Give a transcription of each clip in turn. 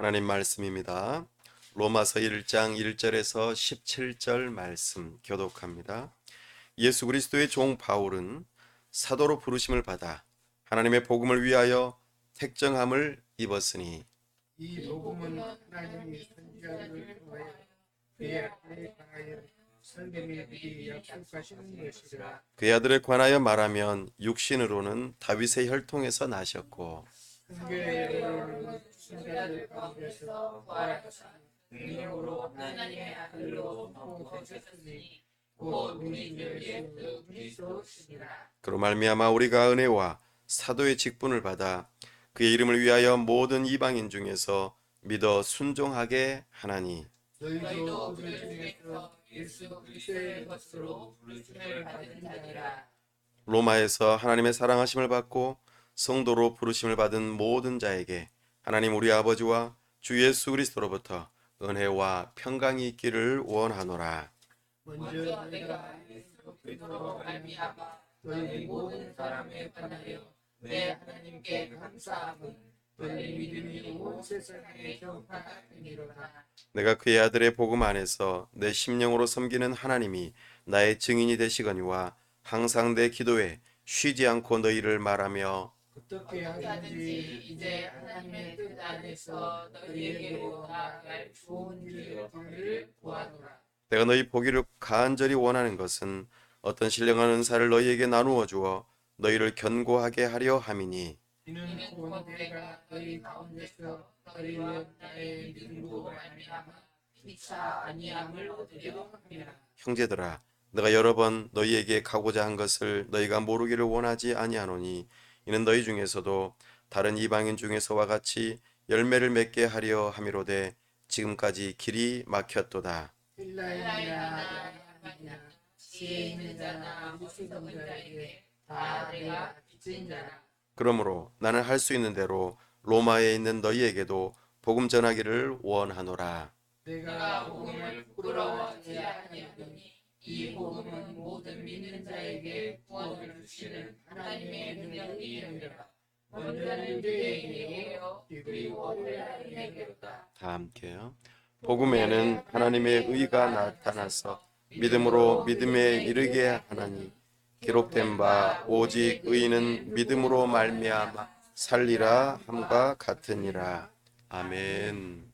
하나님 말씀입니다. 로마서 1장 1절에서 17절 말씀 교독합니다. 예수 그리스도의 종 바울은 사도로 부르심을 받아 하나님의 복음을 위하여 택정함을 입었으니 이 복음은 하나님이 선지자를 통하여 그의 아들에 관하여 설명에 미리 약속하시는 것이라. 그의 아들에 관하여 말하면 육신으로는 다윗의 혈통에서 나셨고 한결의 여론은 신자들 가운데서 부활하사 능력으로 하나님의 아들로 통되셨으니 곧 우리 주 예수 그리스도시니라. 그로 말미암아 우리가 은혜와 사도의 직분을 받아 그의 이름을 위하여 모든 이방인 중에서 믿어 순종하게 하나니 너희도 그들 중에서 예수 그리스도의 것으로 부르심을 받은 자니라. 로마에서 하나님의 사랑하심을 받고 성도로 부르심을 받은 모든 자에게 하나님 우리 아버지와 주 예수 그리스도로부터 은혜와 평강이 있기를 원하노라. 먼저 내가 예수 그리스도로 말미암아 너희 모든 사람에 관하여 내 하나님께 감사함은 너희 믿음이 온 세상에 전파되니로다. 내가 그의 아들의 복음 안에서 내 심령으로 섬기는 하나님이 나의 증인이 되시거니와 항상 내 기도에 쉬지 않고 너희를 말하며 어떻게 하든지 이제 하나님의 뜻 안에서 너희에게로 나아갈 좋은 길을 얻기를 구하노라. 내가 너희 보기를 간절히 원하는 것은 어떤 신령한 은사를 너희에게 나누어 주어 너희를 견고하게 하려 함이니 이는 곧 내가 너희 가운데서 너희와 나의 믿음으로 말미암아 피차 아니함을 얻으려 함이라. 형제들아 내가 여러 번 너희에게 가고자 한 것을 너희가 모르기를 원하지 아니하노니 이는 너희 중에서도 다른 이방인 중에서와 같이 열매를 맺게 하려 함이로되 지금까지 길이 막혔도다. 힐라이나 야미냐 지혜 있는 자나 무신성 자에게 다 내가 빚진 자라. 그러므로 나는 할 수 있는 대로 로마에 있는 너희에게도 복음 전하기를 원하노라. 내가 복음을 부끄러워하지 아니하노니 이 복음은 모든 믿는 자에게 구원을 주시는 하나님의 능력이니라. 먼저는 유대인에게요 그리고 헬라인에게로다. 다 함께요. 복음에는 하나님의 의가 나타나서 믿음으로 믿음에 이르게 하나니 기록된 바 오직 의인은 믿음으로 말미암아 살리라 함과 같으니라. 아멘.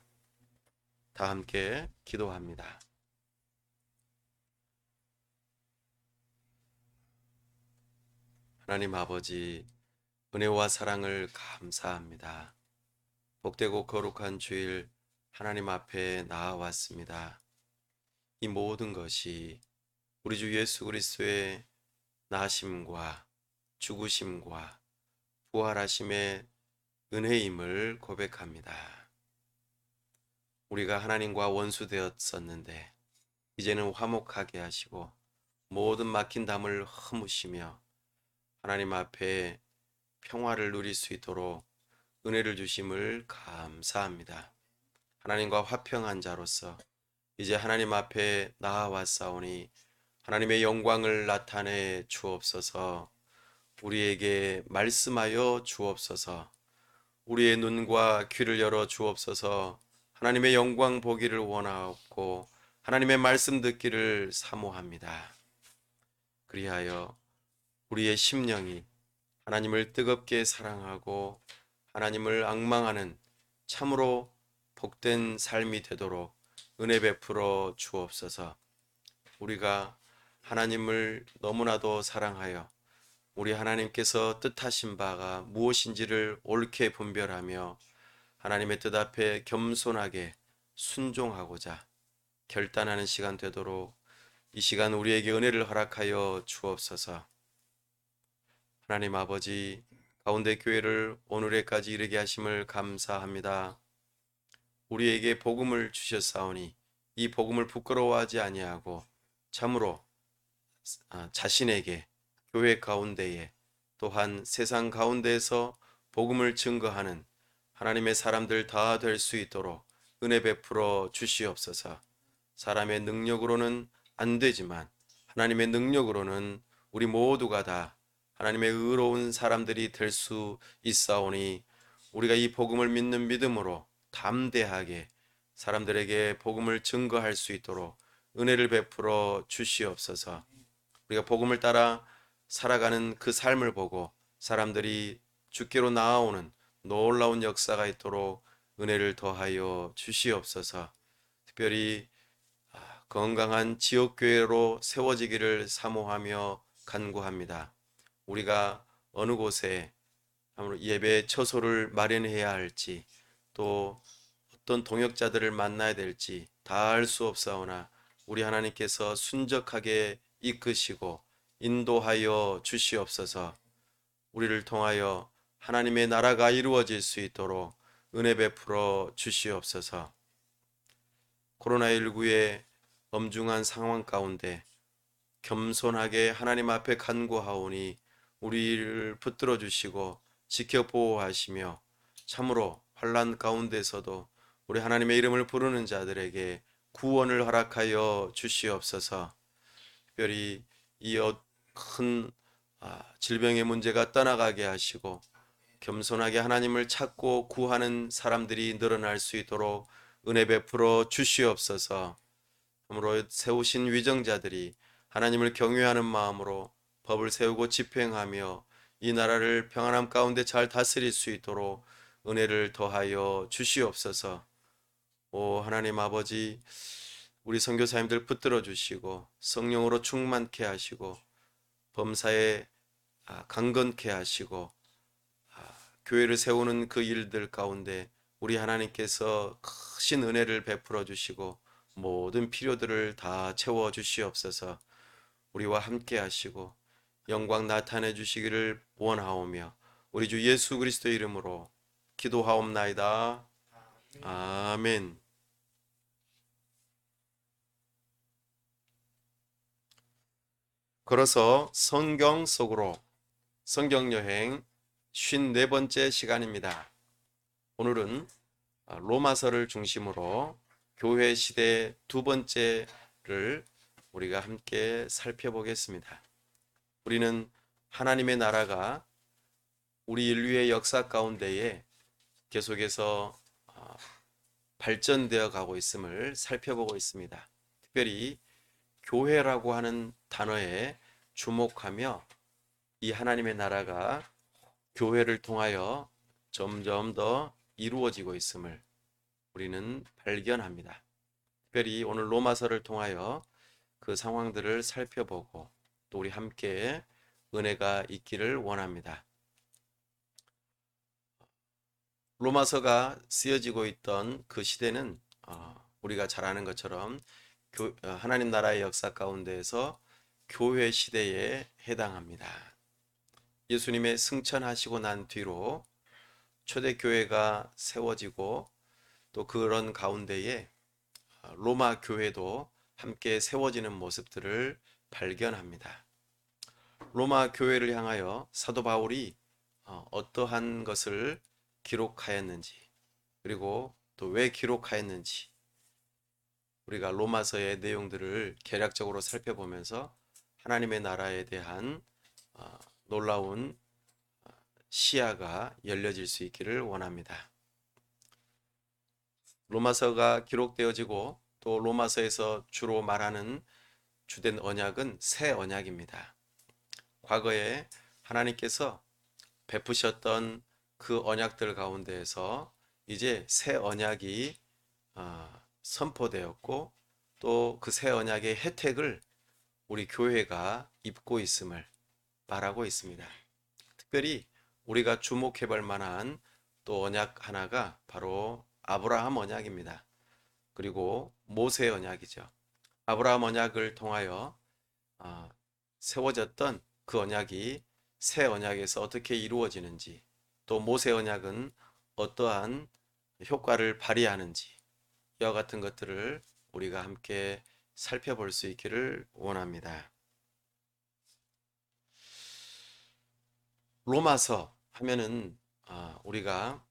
다 함께 기도합니다. 하나님 아버지, 은혜와 사랑을 감사합니다. 복되고 거룩한 주일 하나님 앞에 나아왔습니다. 이 모든 것이 우리 주 예수 그리스도의 나심과 죽으심과 부활하심의 은혜임을 고백합니다. 우리가 하나님과 원수되었었는데 이제는 화목하게 하시고 모든 막힌 담을 허무시며 하나님 앞에 평화를 누릴 수 있도록 은혜를 주심을 감사합니다. 하나님과 화평한 자로서 이제 하나님 앞에 나아왔사오니 하나님의 영광을 나타내 주옵소서. 우리에게 말씀하여 주옵소서. 우리의 눈과 귀를 열어 주옵소서. 하나님의 영광 보기를 원하옵고 하나님의 말씀 듣기를 사모합니다. 그리하여 우리의 심령이 하나님을 뜨겁게 사랑하고 하나님을 앙망하는 참으로 복된 삶이 되도록 은혜 베풀어 주옵소서. 우리가 하나님을 너무나도 사랑하여 우리 하나님께서 뜻하신 바가 무엇인지를 옳게 분별하며 하나님의 뜻 앞에 겸손하게 순종하고자 결단하는 시간 되도록 이 시간 우리에게 은혜를 허락하여 주옵소서. 하나님 아버지, 가운데 교회를 오늘에까지 이르게 하심을 감사합니다. 우리에게 복음을 주셨사오니 이 복음을 부끄러워하지 아니하고 참으로 자신에게 교회 가운데에 또한 세상 가운데에서 복음을 증거하는 하나님의 사람들 다 될 수 있도록 은혜 베풀어 주시옵소서. 사람의 능력으로는 안 되지만 하나님의 능력으로는 우리 모두가 다 하나님의 의로운 사람들이 될 수 있사오니 우리가 이 복음을 믿는 믿음으로 담대하게 사람들에게 복음을 증거할 수 있도록 은혜를 베풀어 주시옵소서. 우리가 복음을 따라 살아가는 그 삶을 보고 사람들이 주께로 나아오는 놀라운 역사가 있도록 은혜를 더하여 주시옵소서. 특별히 건강한 지역교회로 세워지기를 사모하며 간구합니다. 우리가 어느 곳에 예배 처소를 마련해야 할지 또 어떤 동역자들을 만나야 될지 다 알 수 없사오나 우리 하나님께서 순적하게 이끄시고 인도하여 주시옵소서. 우리를 통하여 하나님의 나라가 이루어질 수 있도록 은혜 베풀어 주시옵소서. 코로나19의 엄중한 상황 가운데 겸손하게 하나님 앞에 간구하오니 우리를 붙들어 주시고 지켜 보호하시며 참으로 환난 가운데서도 우리 하나님의 이름을 부르는 자들에게 구원을 허락하여 주시옵소서. 특별히 이 큰 질병의 문제가 떠나가게 하시고 겸손하게 하나님을 찾고 구하는 사람들이 늘어날 수 있도록 은혜 베풀어 주시옵소서. 그러므로 세우신 위정자들이 하나님을 경외하는 마음으로 법을 세우고 집행하며 이 나라를 평안함 가운데 잘 다스릴 수 있도록 은혜를 더하여 주시옵소서. 오 하나님 아버지, 우리 선교사님들 붙들어 주시고 성령으로 충만케 하시고 범사에 강건케 하시고 교회를 세우는 그 일들 가운데 우리 하나님께서 크신 은혜를 베풀어 주시고 모든 필요들을 다 채워 주시옵소서. 우리와 함께 하시고 영광 나타내 주시기를 원하오며 우리 주 예수 그리스도의 이름으로 기도하옵나이다. 아멘. 걸어서 성경 속으로 성경여행 54번째 시간입니다. 오늘은 로마서를 중심으로 교회 시대 두 번째를 우리가 함께 살펴보겠습니다. 우리는 하나님의 나라가 우리 인류의 역사 가운데에 계속해서 발전되어 가고 있음을 살펴보고 있습니다. 특별히 교회라고 하는 단어에 주목하며 이 하나님의 나라가 교회를 통하여 점점 더 이루어지고 있음을 우리는 발견합니다. 특별히 오늘 로마서를 통하여 그 상황들을 살펴보고 또 우리 함께 은혜가 있기를 원합니다. 로마서가 쓰여지고 있던 그 시대는 우리가 잘 아는 것처럼 하나님 나라의 역사 가운데에서 교회 시대에 해당합니다. 예수님의 승천하시고 난 뒤로 초대교회가 세워지고 또 그런 가운데에 로마 교회도 함께 세워지는 모습들을 발견합니다. 로마 교회를 향하여 사도 바울이 어떠한 것을 기록하였는지 그리고 또 왜 기록하였는지 우리가 로마서의 내용들을 개략적으로 살펴보면서 하나님의 나라에 대한 놀라운 시야가 열려질 수 있기를 원합니다. 로마서가 기록되어지고 또 로마서에서 주로 말하는 주된 언약은 새 언약입니다. 과거에 하나님께서 베푸셨던 그 언약들 가운데에서 이제 새 언약이 선포되었고 또 그 새 언약의 혜택을 우리 교회가 입고 있음을 말하고 있습니다. 특별히 우리가 주목해 볼 만한 또 언약 하나가 바로 아브라함 언약입니다. 그리고 모세 언약이죠. 아브라함 언약을 통하여 세워졌던 그 언약이 새 언약에서 어떻게 이루어지는지 또 모세 언약은 어떠한 효과를 발휘하는지 이와 같은 것들을 우리가 함께 살펴볼 수 있기를 원합니다. 로마서 하면은 우리가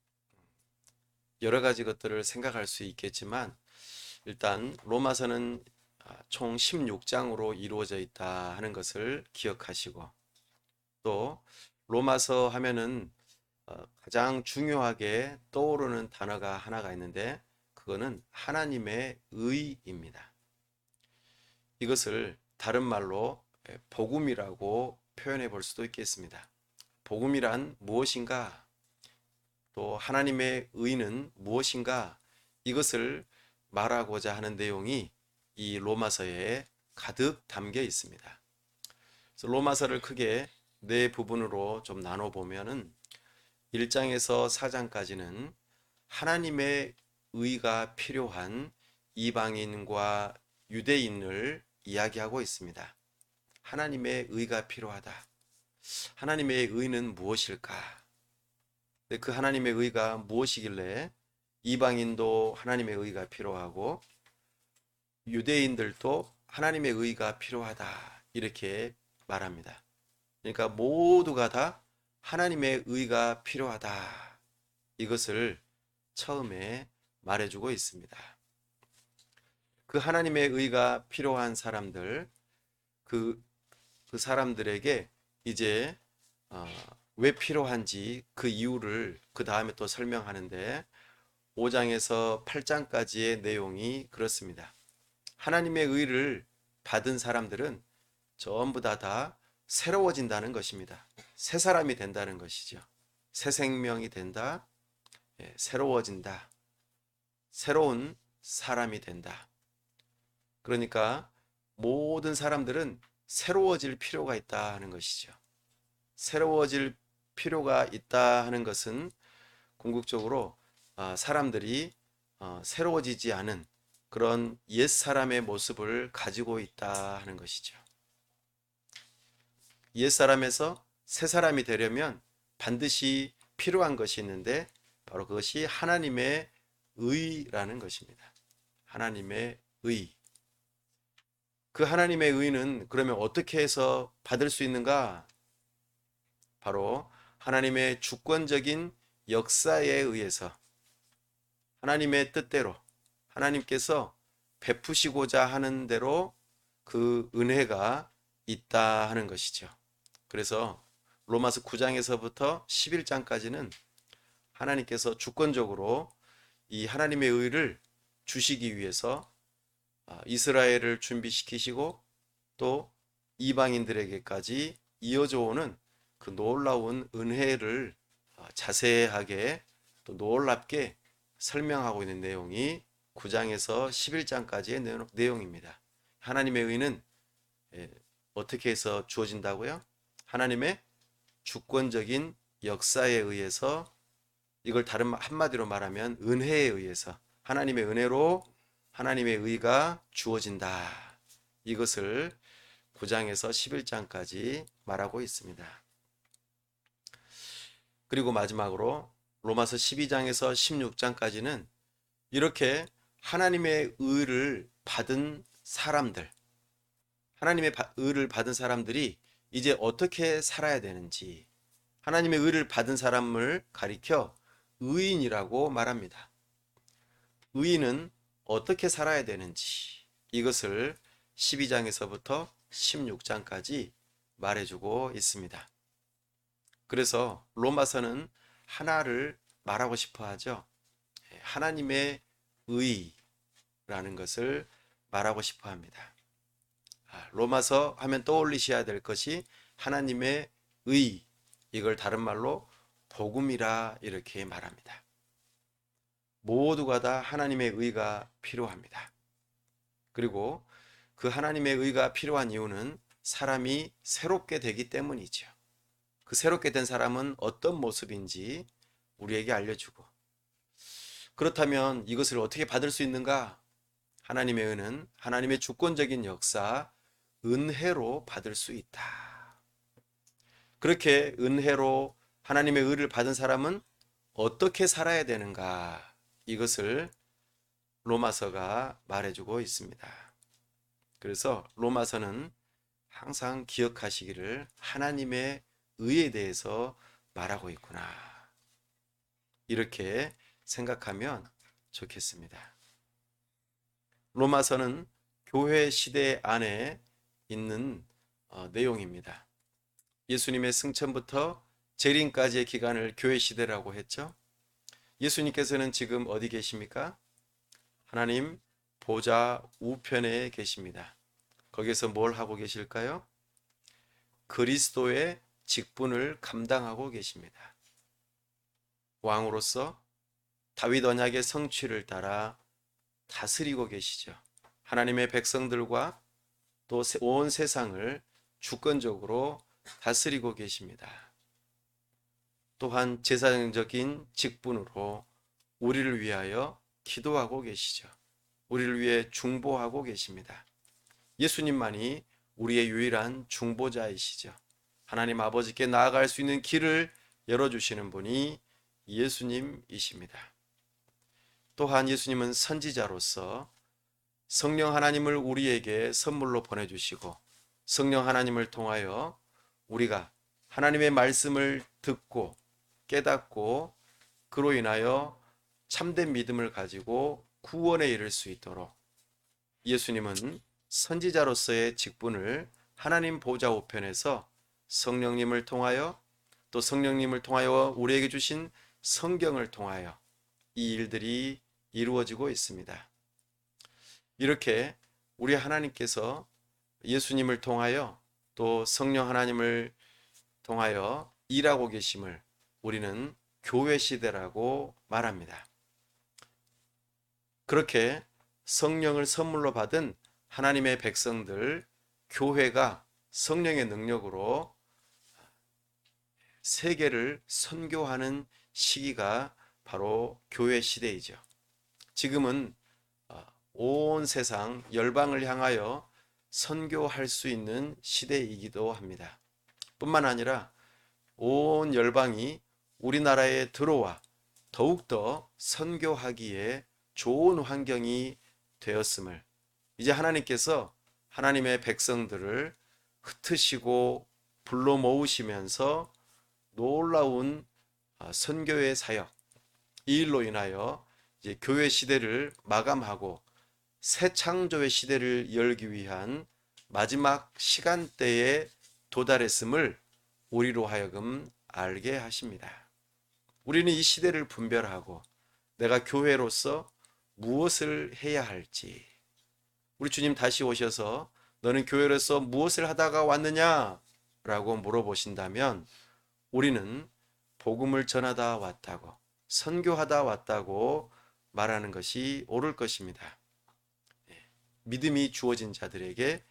여러 가지 것들을 생각할 수 있겠지만 일단 로마서는 총 16장으로 이루어져 있다 하는 것을 기억하시고 또 로마서 하면은 가장 중요하게 떠오르는 단어가 하나가 있는데 그거는 하나님의 의입니다. 이것을 다른 말로 복음이라고 표현해 볼 수도 있겠습니다. 복음이란 무엇인가? 또 하나님의 의는 무엇인가? 이것을 말하고자 하는 내용이 이 로마서에 가득 담겨 있습니다. 그래서 로마서를 크게 네 부분으로 좀 나눠 보면은 1장에서 4장까지는 하나님의 의가 필요한 이방인과 유대인을 이야기하고 있습니다. 하나님의 의가 필요하다. 하나님의 의는 무엇일까? 그 하나님의 의가 무엇이길래 이방인도 하나님의 의가 필요하고 유대인들도 하나님의 의가 필요하다. 이렇게 말합니다. 그러니까 모두가 다 하나님의 의가 필요하다. 이것을 처음에 말해주고 있습니다. 그 하나님의 의가 필요한 사람들, 그 사람들에게 이제 왜 필요한지 그 이유를 그 다음에 또 설명하는데 5장에서 8장까지의 내용이 그렇습니다. 하나님의 의를 받은 사람들은 전부 다 새로워진다는 것입니다. 새 사람이 된다는 것이죠. 새 생명이 된다. 새로워진다. 새로운 사람이 된다. 그러니까 모든 사람들은 새로워질 필요가 있다 하는 것이죠. 새로워질 필요가 있다 하는 것은 궁극적으로 사람들이 새로워지지 않은 그런 옛 사람의 모습을 가지고 있다 하는 것이죠. 옛 사람에서 새 사람이 되려면 반드시 필요한 것이 있는데 바로 그것이 하나님의 의라는 것입니다. 하나님의 의. 그 하나님의 의는 그러면 어떻게 해서 받을 수 있는가? 바로 하나님의 주권적인 역사에 의해서 하나님의 뜻대로 하나님께서 베푸시고자 하는 대로 그 은혜가 있다 하는 것이죠. 그래서 로마서 9장에서부터 11장까지는 하나님께서 주권적으로 이 하나님의 의를 주시기 위해서 이스라엘을 준비시키시고 또 이방인들에게까지 이어져 오는 그 놀라운 은혜를 자세하게 또 놀랍게 설명하고 있는 내용이 9장에서 11장까지의 내용입니다. 하나님의 의는 어떻게 해서 주어진다고요? 하나님의 주권적인 역사에 의해서, 이걸 다른 한마디로 말하면 은혜에 의해서, 하나님의 은혜로 하나님의 의가 주어진다. 이것을 9장에서 11장까지 말하고 있습니다. 그리고 마지막으로 로마서 12장에서 16장까지는 이렇게 하나님의 의를 받은 사람들, 하나님의 의를 받은 사람들이 이제 어떻게 살아야 되는지, 하나님의 의를 받은 사람을 가리켜 의인이라고 말합니다. 의인은 어떻게 살아야 되는지 이것을 12장에서부터 16장까지 말해주고 있습니다. 그래서 로마서는 하나를 말하고 싶어 하죠. 하나님의 의라는 것을 말하고 싶어 합니다. 로마서 하면 떠올리셔야 될 것이 하나님의 의, 이걸 다른 말로 복음이라 이렇게 말합니다. 모두가 다 하나님의 의가 필요합니다. 그리고 그 하나님의 의가 필요한 이유는 사람이 새롭게 되기 때문이죠. 그 새롭게 된 사람은 어떤 모습인지 우리에게 알려주고, 그렇다면 이것을 어떻게 받을 수 있는가? 하나님의 의는 하나님의 주권적인 역사, 은혜로 받을 수 있다. 그렇게 은혜로 하나님의 의를 받은 사람은 어떻게 살아야 되는가? 이것을 로마서가 말해주고 있습니다. 그래서 로마서는 항상 기억하시기를 하나님의 의에 대해서 말하고 있구나. 이렇게 생각하면 좋겠습니다. 로마서는 교회 시대 안에 있는 내용입니다. 예수님의 승천부터 재림까지의 기간을 교회 시대라고 했죠. 예수님께서는 지금 어디 계십니까? 하나님 보좌 우편에 계십니다. 거기서 뭘 하고 계실까요? 그리스도의 직분을 감당하고 계십니다. 왕으로서 다윗 언약의 성취를 따라 다스리고 계시죠. 하나님의 백성들과 또 온 세상을 주권적으로 다스리고 계십니다. 또한 제사장적인 직분으로 우리를 위하여 기도하고 계시죠. 우리를 위해 중보하고 계십니다. 예수님만이 우리의 유일한 중보자이시죠. 하나님 아버지께 나아갈 수 있는 길을 열어주시는 분이 예수님이십니다. 또한 예수님은 선지자로서 성령 하나님을 우리에게 선물로 보내주시고 성령 하나님을 통하여 우리가 하나님의 말씀을 듣고 깨닫고 그로 인하여 참된 믿음을 가지고 구원에 이를 수 있도록 예수님은 선지자로서의 직분을 하나님 보좌 우편에서 성령님을 통하여 또 성령님을 통하여 우리에게 주신 성경을 통하여 이 일들이 이루어지고 있습니다. 이렇게 우리 하나님께서 예수님을 통하여 또 성령 하나님을 통하여 일하고 계심을 우리는 교회 시대라고 말합니다. 그렇게 성령을 선물로 받은 하나님의 백성들, 교회가 성령의 능력으로 세계를 선교하는 시기가 바로 교회 시대이죠. 지금은 온 세상 열방을 향하여 선교할 수 있는 시대이기도 합니다. 뿐만 아니라 온 열방이 우리나라에 들어와 더욱더 선교하기에 좋은 환경이 되었음을 이제 하나님께서 하나님의 백성들을 흩으시고 불러 모으시면서 놀라운 선교의 사역, 이 일로 인하여 이제 교회 시대를 마감하고 새 창조의 시대를 열기 위한 마지막 시간대에 도달했음을 우리로 하여금 알게 하십니다. 우리는 이 시대를 분별하고 내가 교회로서 무엇을 해야 할지, 우리 주님 다시 오셔서 너는 교회로서 무엇을 하다가 왔느냐? 라고 물어보신다면 우리는 복음을 전하다 왔다고, 선교하다 왔다고 말하는 것이 옳을 것입니다. 믿음이 주어진 자들에게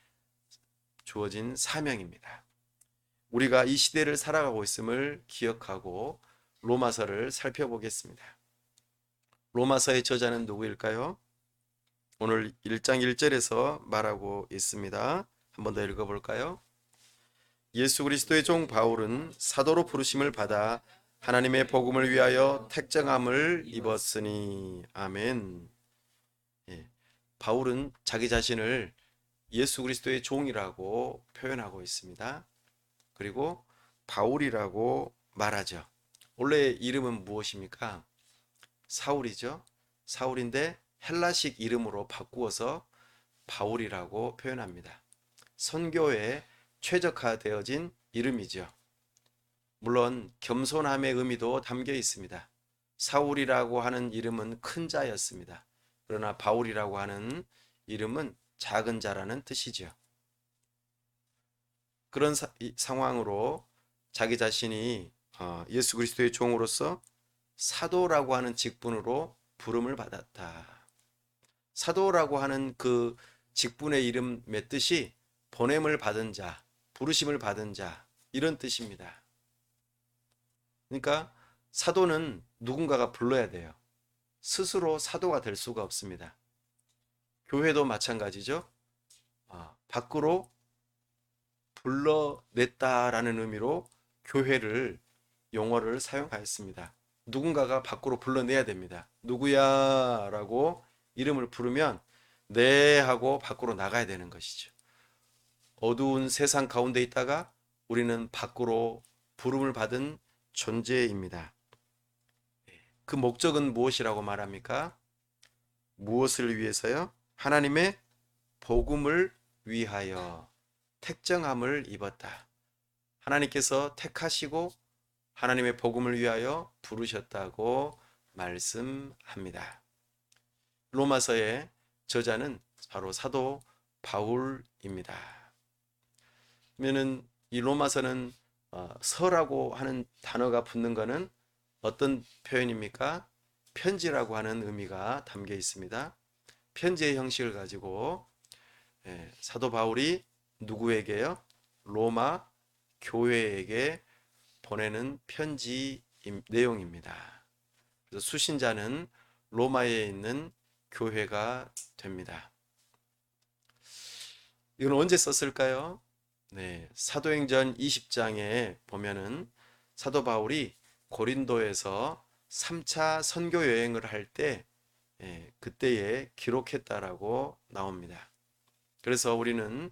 주어진 사명입니다. 우리가 이 시대를 살아가고 있음을 기억하고 로마서를 살펴보겠습니다. 로마서의 저자는 누구일까요? 오늘 1장 1절에서 말하고 있습니다. 한 번 더 읽어볼까요? 예수 그리스도의 종 바울은 사도로 부르심을 받아 하나님의 복음을 위하여 택정함을 입었으니. 아멘. 바울은 자기 자신을 예수 그리스도의 종이라고 표현하고 있습니다. 그리고 바울이라고 말하죠. 원래 이름은 무엇입니까? 사울이죠. 사울인데 헬라식 이름으로 바꾸어서 바울이라고 표현합니다. 선교에 최적화되어진 이름이죠. 물론 겸손함의 의미도 담겨 있습니다. 사울이라고 하는 이름은 큰 자였습니다. 그러나 바울이라고 하는 이름은 작은 자라는 뜻이죠. 그런 상황으로 자기 자신이 예수 그리스도의 종으로서 사도라고 하는 직분으로 부름을 받았다. 사도라고 하는 그 직분의 이름의 뜻이 보냄을 받은 자, 부르심을 받은 자, 이런 뜻입니다. 그러니까 사도는 누군가가 불러야 돼요. 스스로 사도가 될 수가 없습니다. 교회도 마찬가지죠. 밖으로 불러냈다라는 의미로 교회를 용어를 사용하였습니다. 누군가가 밖으로 불러내야 됩니다. 누구야? 라고 이름을 부르면 네 하고 밖으로 나가야 되는 것이죠. 어두운 세상 가운데 있다가 우리는 밖으로 부름을 받은 존재입니다. 그 목적은 무엇이라고 말합니까? 무엇을 위해서요? 하나님의 복음을 위하여 택정함을 입었다. 하나님께서 택하시고 하나님의 복음을 위하여 부르셨다고 말씀합니다. 로마서의 저자는 바로 사도 바울입니다. 그러면은 이 로마서는 서라고 하는 단어가 붙는 것은 어떤 표현입니까? 편지라고 하는 의미가 담겨 있습니다. 편지의 형식을 가지고 사도 바울이 누구에게요? 로마 교회에게 보내는 편지 내용입니다. 그래서 수신자는 로마에 있는 교회가 됩니다. 이건 언제 썼을까요? 네, 사도행전 20장에 보면은 사도 바울이 고린도에서 3차 선교 여행을 할 때 그때에 기록했다라고 나옵니다. 그래서 우리는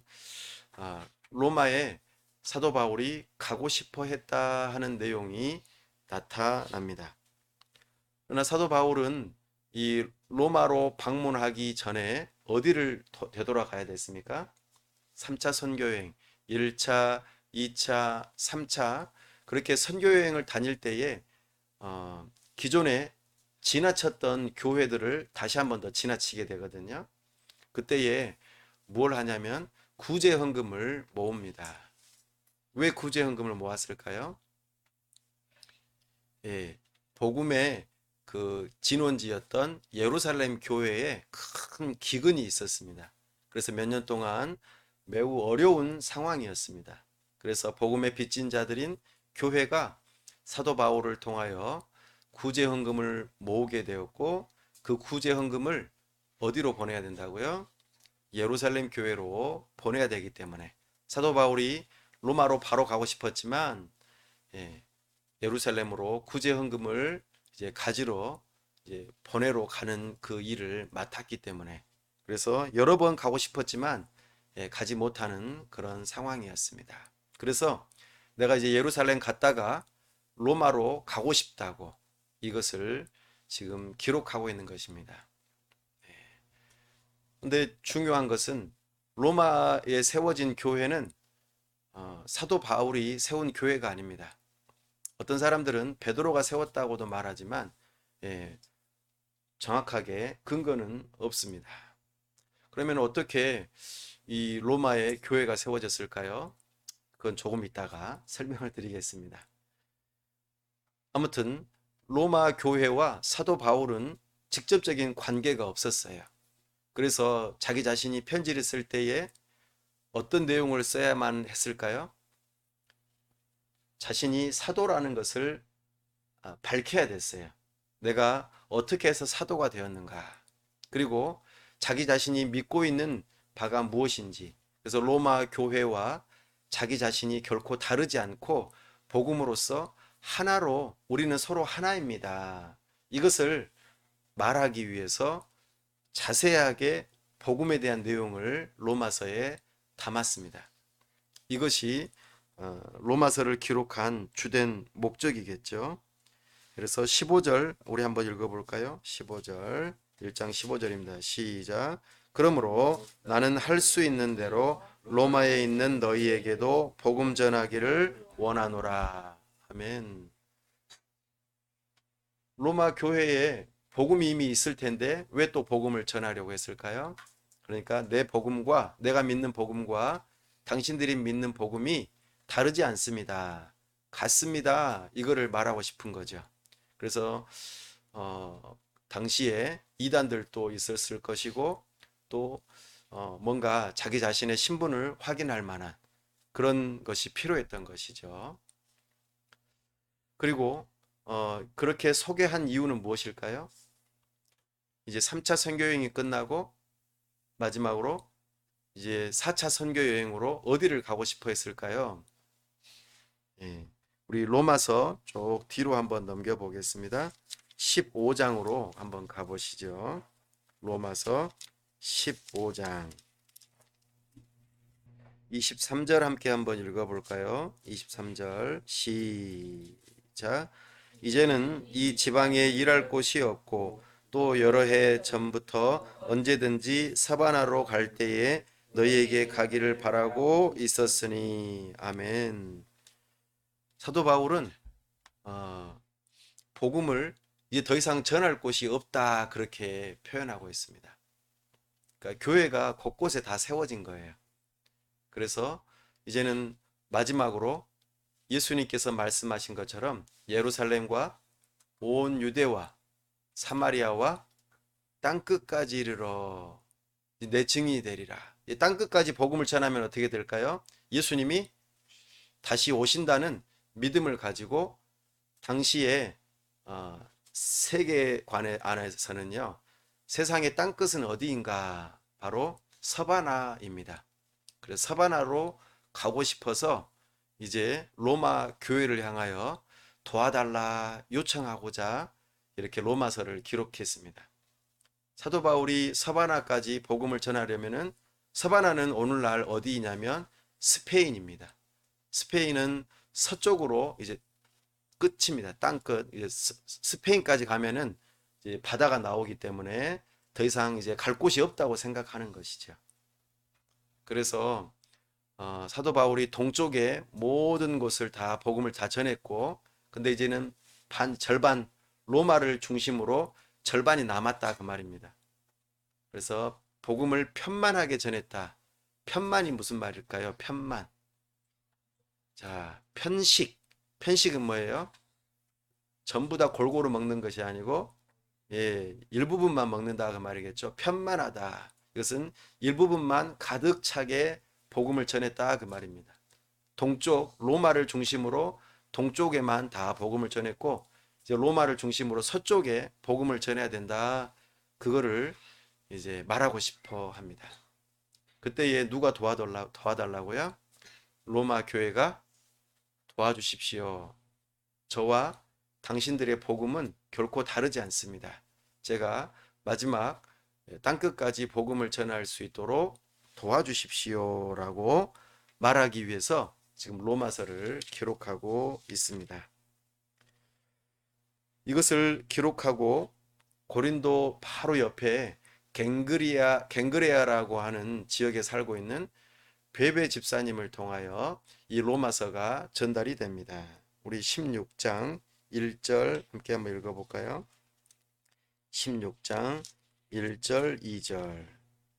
로마에 사도 바울이 가고 싶어 했다 하는 내용이 나타납니다. 그러나 사도 바울은 이 로마로 방문하기 전에 어디를 되돌아가야 됐습니까? 3차 선교여행, 1차, 2차, 3차 그렇게 선교여행을 다닐 때에 기존에 지나쳤던 교회들을 다시 한 번 더 지나치게 되거든요. 그때에 뭘 하냐면 구제헌금을 모읍니다. 왜 구제헌금을 모았을까요? 예, 복음의 그 진원지였던 예루살렘 교회에 큰 기근이 있었습니다. 그래서 몇 년 동안 매우 어려운 상황이었습니다. 그래서 복음의 빚진 자들인 교회가 사도 바울을 통하여 구제헌금을 모으게 되었고 그 구제헌금을 어디로 보내야 된다고요? 예루살렘 교회로 보내야 되기 때문에 사도 바울이 로마로 바로 가고 싶었지만 예루살렘으로 구제헌금을 이제 가지러 이제 보내러 가는 그 일을 맡았기 때문에 그래서 여러 번 가고 싶었지만 가지 못하는 그런 상황이었습니다. 그래서 내가 이제 예루살렘 갔다가 로마로 가고 싶다고 이것을 지금 기록하고 있는 것입니다. 근데 중요한 것은 로마에 세워진 교회는 사도 바울이 세운 교회가 아닙니다. 어떤 사람들은 베드로가 세웠다고도 말하지만 정확하게 근거는 없습니다. 그러면 어떻게 이 로마의 교회가 세워졌을까요? 그건 조금 이따가 설명을 드리겠습니다. 아무튼 로마 교회와 사도 바울은 직접적인 관계가 없었어요. 그래서 자기 자신이 편지를 쓸 때에 어떤 내용을 써야만 했을까요? 자신이 사도라는 것을 밝혀야 됐어요. 내가 어떻게 해서 사도가 되었는가. 그리고 자기 자신이 믿고 있는 바가 무엇인지. 그래서 로마 교회와 자기 자신이 결코 다르지 않고 복음으로써 하나로 우리는 서로 하나입니다. 이것을 말하기 위해서 자세하게 복음에 대한 내용을 로마서에 담았습니다. 이것이 로마서를 기록한 주된 목적이겠죠. 그래서 15절 우리 한번 읽어볼까요? 15절 1장 15절입니다. 시작. 그러므로 나는 할 수 있는 대로 로마에 있는 너희에게도 복음 전하기를 원하노라. 아멘. 로마 교회에 복음이 이미 있을 텐데 왜 또 복음을 전하려고 했을까요? 그러니까 내 복음과 내가 믿는 복음과 당신들이 믿는 복음이 다르지 않습니다. 같습니다. 이거를 말하고 싶은 거죠. 그래서 당시에 이단들도 있었을 것이고 또 뭔가 자기 자신의 신분을 확인할 만한 그런 것이 필요했던 것이죠. 그리고 그렇게 소개한 이유는 무엇일까요? 이제 3차 선교 여행이 끝나고 마지막으로 이제 4차 선교 여행으로 어디를 가고 싶어 했을까요? 예, 우리 로마서 쭉 뒤로 한번 넘겨 보겠습니다. 15장으로 한번 가보시죠. 로마서 15장 23절 함께 한번 읽어볼까요? 23절 시작. 이제는 이 지방에 일할 곳이 없고 또 여러 해 전부터 언제든지 사바나로 갈 때에 너희에게 가기를 바라고 있었으니. 아멘. 사도 바울은 복음을 이제 더 이상 전할 곳이 없다 그렇게 표현하고 있습니다. 그러니까 교회가 곳곳에 다 세워진 거예요. 그래서 이제는 마지막으로 예수님께서 말씀하신 것처럼 예루살렘과 온 유대와 사마리아와 땅끝까지 이르러 내 증인이 되리라. 땅끝까지 복음을 전하면 어떻게 될까요? 예수님이 다시 오신다는 믿음을 가지고 당시에 세계관 안에서는요, 세상의 땅끝은 어디인가? 바로 서바나입니다. 그래서 서바나로 가고 싶어서 이제 로마 교회를 향하여 도와달라 요청하고자 이렇게 로마서를 기록했습니다. 사도 바울이 서바나까지 복음을 전하려면은, 서바나는 오늘날 어디냐면 스페인입니다. 스페인은 서쪽으로 이제 끝입니다. 땅끝. 이제 스페인까지 가면은 이제 바다가 나오기 때문에 더 이상 이제 갈 곳이 없다고 생각하는 것이죠. 그래서 사도 바울이 동쪽의 모든 곳을 다 복음을 다 전했고, 근데 이제는 절반 로마를 중심으로 절반이 남았다 그 말입니다. 그래서 복음을 편만하게 전했다. 편만이 무슨 말일까요? 편만. 자, 편식. 편식은 뭐예요? 전부 다 골고루 먹는 것이 아니고 일부분만 먹는다 그 말이겠죠. 편만하다. 이것은 일부분만 가득 차게 복음을 전했다 그 말입니다. 동쪽 로마를 중심으로 동쪽에만 다 복음을 전했고, 이제 로마를 중심으로 서쪽에 복음을 전해야 된다. 그거를 이제 말하고 싶어 합니다. 그때에 누가 도와달라고요? 로마 교회가 도와주십시오. 저와 당신들의 복음은 결코 다르지 않습니다. 제가 마지막 땅끝까지 복음을 전할 수 있도록 도와주십시오라고 말하기 위해서 지금 로마서를 기록하고 있습니다. 이것을 기록하고 고린도 바로 옆에 갱그레아라고 하는 지역에 살고 있는 베베 집사님을 통하여 이 로마서가 전달이 됩니다. 우리 16장 1절 함께 한번 읽어볼까요? 16장 1절 2절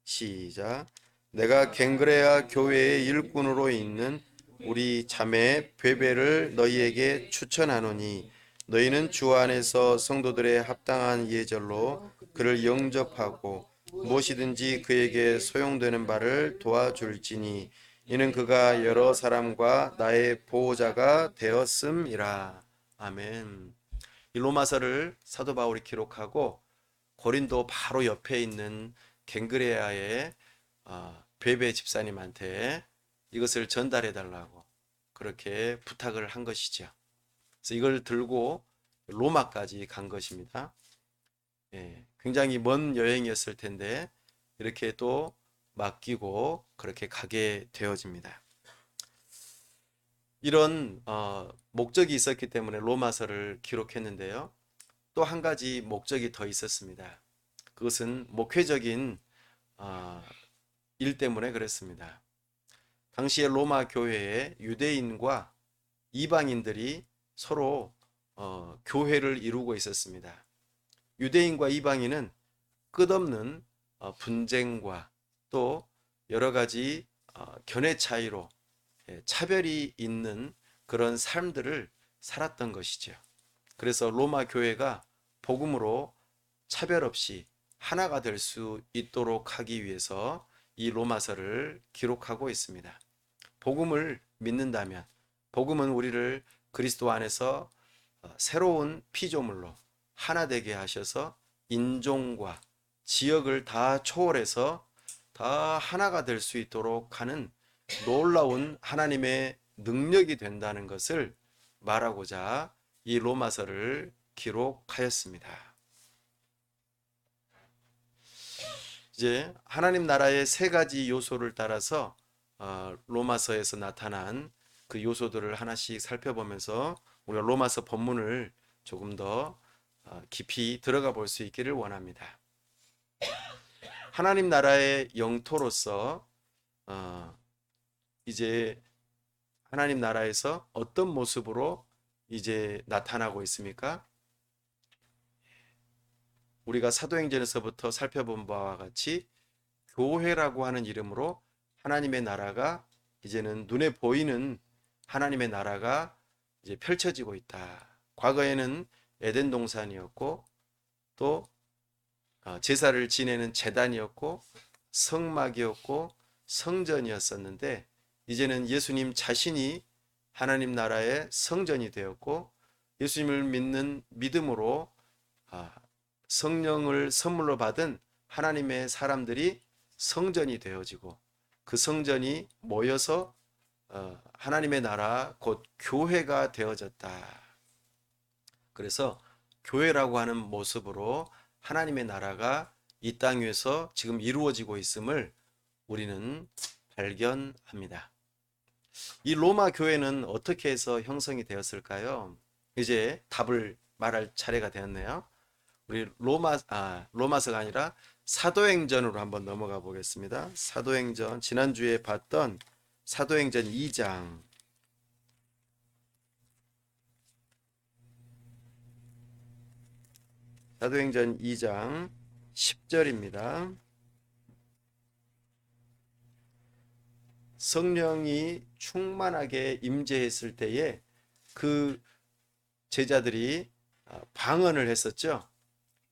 시작. 내가 갱그레아 교회의 일꾼으로 있는 우리 자매 베베를 너희에게 추천하노니 너희는 주 안에서 성도들의 합당한 예절로 그를 영접하고 무엇이든지 그에게 소용되는 바를 도와줄지니 이는 그가 여러 사람과 나의 보호자가 되었음이라. 아멘. 이 로마서를 사도 바울이 기록하고 고린도 바로 옆에 있는 갱그레아의 베베 집사님한테 이것을 전달해 달라고 그렇게 부탁을 한 것이죠. 그래서 이걸 들고 로마까지 간 것입니다. 굉장히 먼 여행이었을 텐데 이렇게 또 맡기고 그렇게 가게 되어집니다. 이런 목적이 있었기 때문에 로마서를 기록했는데요. 또 한 가지 목적이 더 있었습니다. 그것은 목회적인 일 때문에 그랬습니다. 당시에 로마 교회에 유대인과 이방인들이 서로 교회를 이루고 있었습니다. 유대인과 이방인은 끝없는 분쟁과 또 여러 가지 견해 차이로 차별이 있는 그런 삶들을 살았던 것이죠. 그래서 로마 교회가 복음으로 차별 없이 하나가 될 수 있도록 하기 위해서 이 로마서를 기록하고 있습니다. 복음을 믿는다면, 복음은 우리를 그리스도 안에서 새로운 피조물로 하나 되게 하셔서 인종과 지역을 다 초월해서 다 하나가 될 수 있도록 하는 놀라운 하나님의 능력이 된다는 것을 말하고자 이 로마서를 기록하였습니다. 이제 하나님 나라의 세 가지 요소를 따라서 로마서에서 나타난 그 요소들을 하나씩 살펴보면서 우리가 로마서 본문을 조금 더 깊이 들어가 볼 수 있기를 원합니다. 하나님 나라의 영토로서 이제 하나님 나라에서 어떤 모습으로 이제 나타나고 있습니까? 우리가 사도행전에서부터 살펴본 바와 같이 교회라고 하는 이름으로 하나님의 나라가 이제는 눈에 보이는 하나님의 나라가 이제 펼쳐지고 있다. 과거에는 에덴 동산이었고 또 제사를 지내는 제단이었고 성막이었고 성전이었었는데 이제는 예수님 자신이 하나님 나라의 성전이 되었고 예수님을 믿는 믿음으로 성령을 선물로 받은 하나님의 사람들이 성전이 되어지고 그 성전이 모여서 하나님의 나라 곧 교회가 되어졌다. 그래서 교회라고 하는 모습으로 하나님의 나라가 이 땅 위에서 지금 이루어지고 있음을 우리는 발견합니다. 이 로마 교회는 어떻게 해서 형성이 되었을까요? 이제 답을 말할 차례가 되었네요. 우리 로마서가 아니라 사도행전으로 한번 넘어가 보겠습니다. 사도행전, 지난주에 봤던 사도행전 2장. 사도행전 2장 10절입니다. 성령이 충만하게 임재했을 때에 그 제자들이 방언을 했었죠.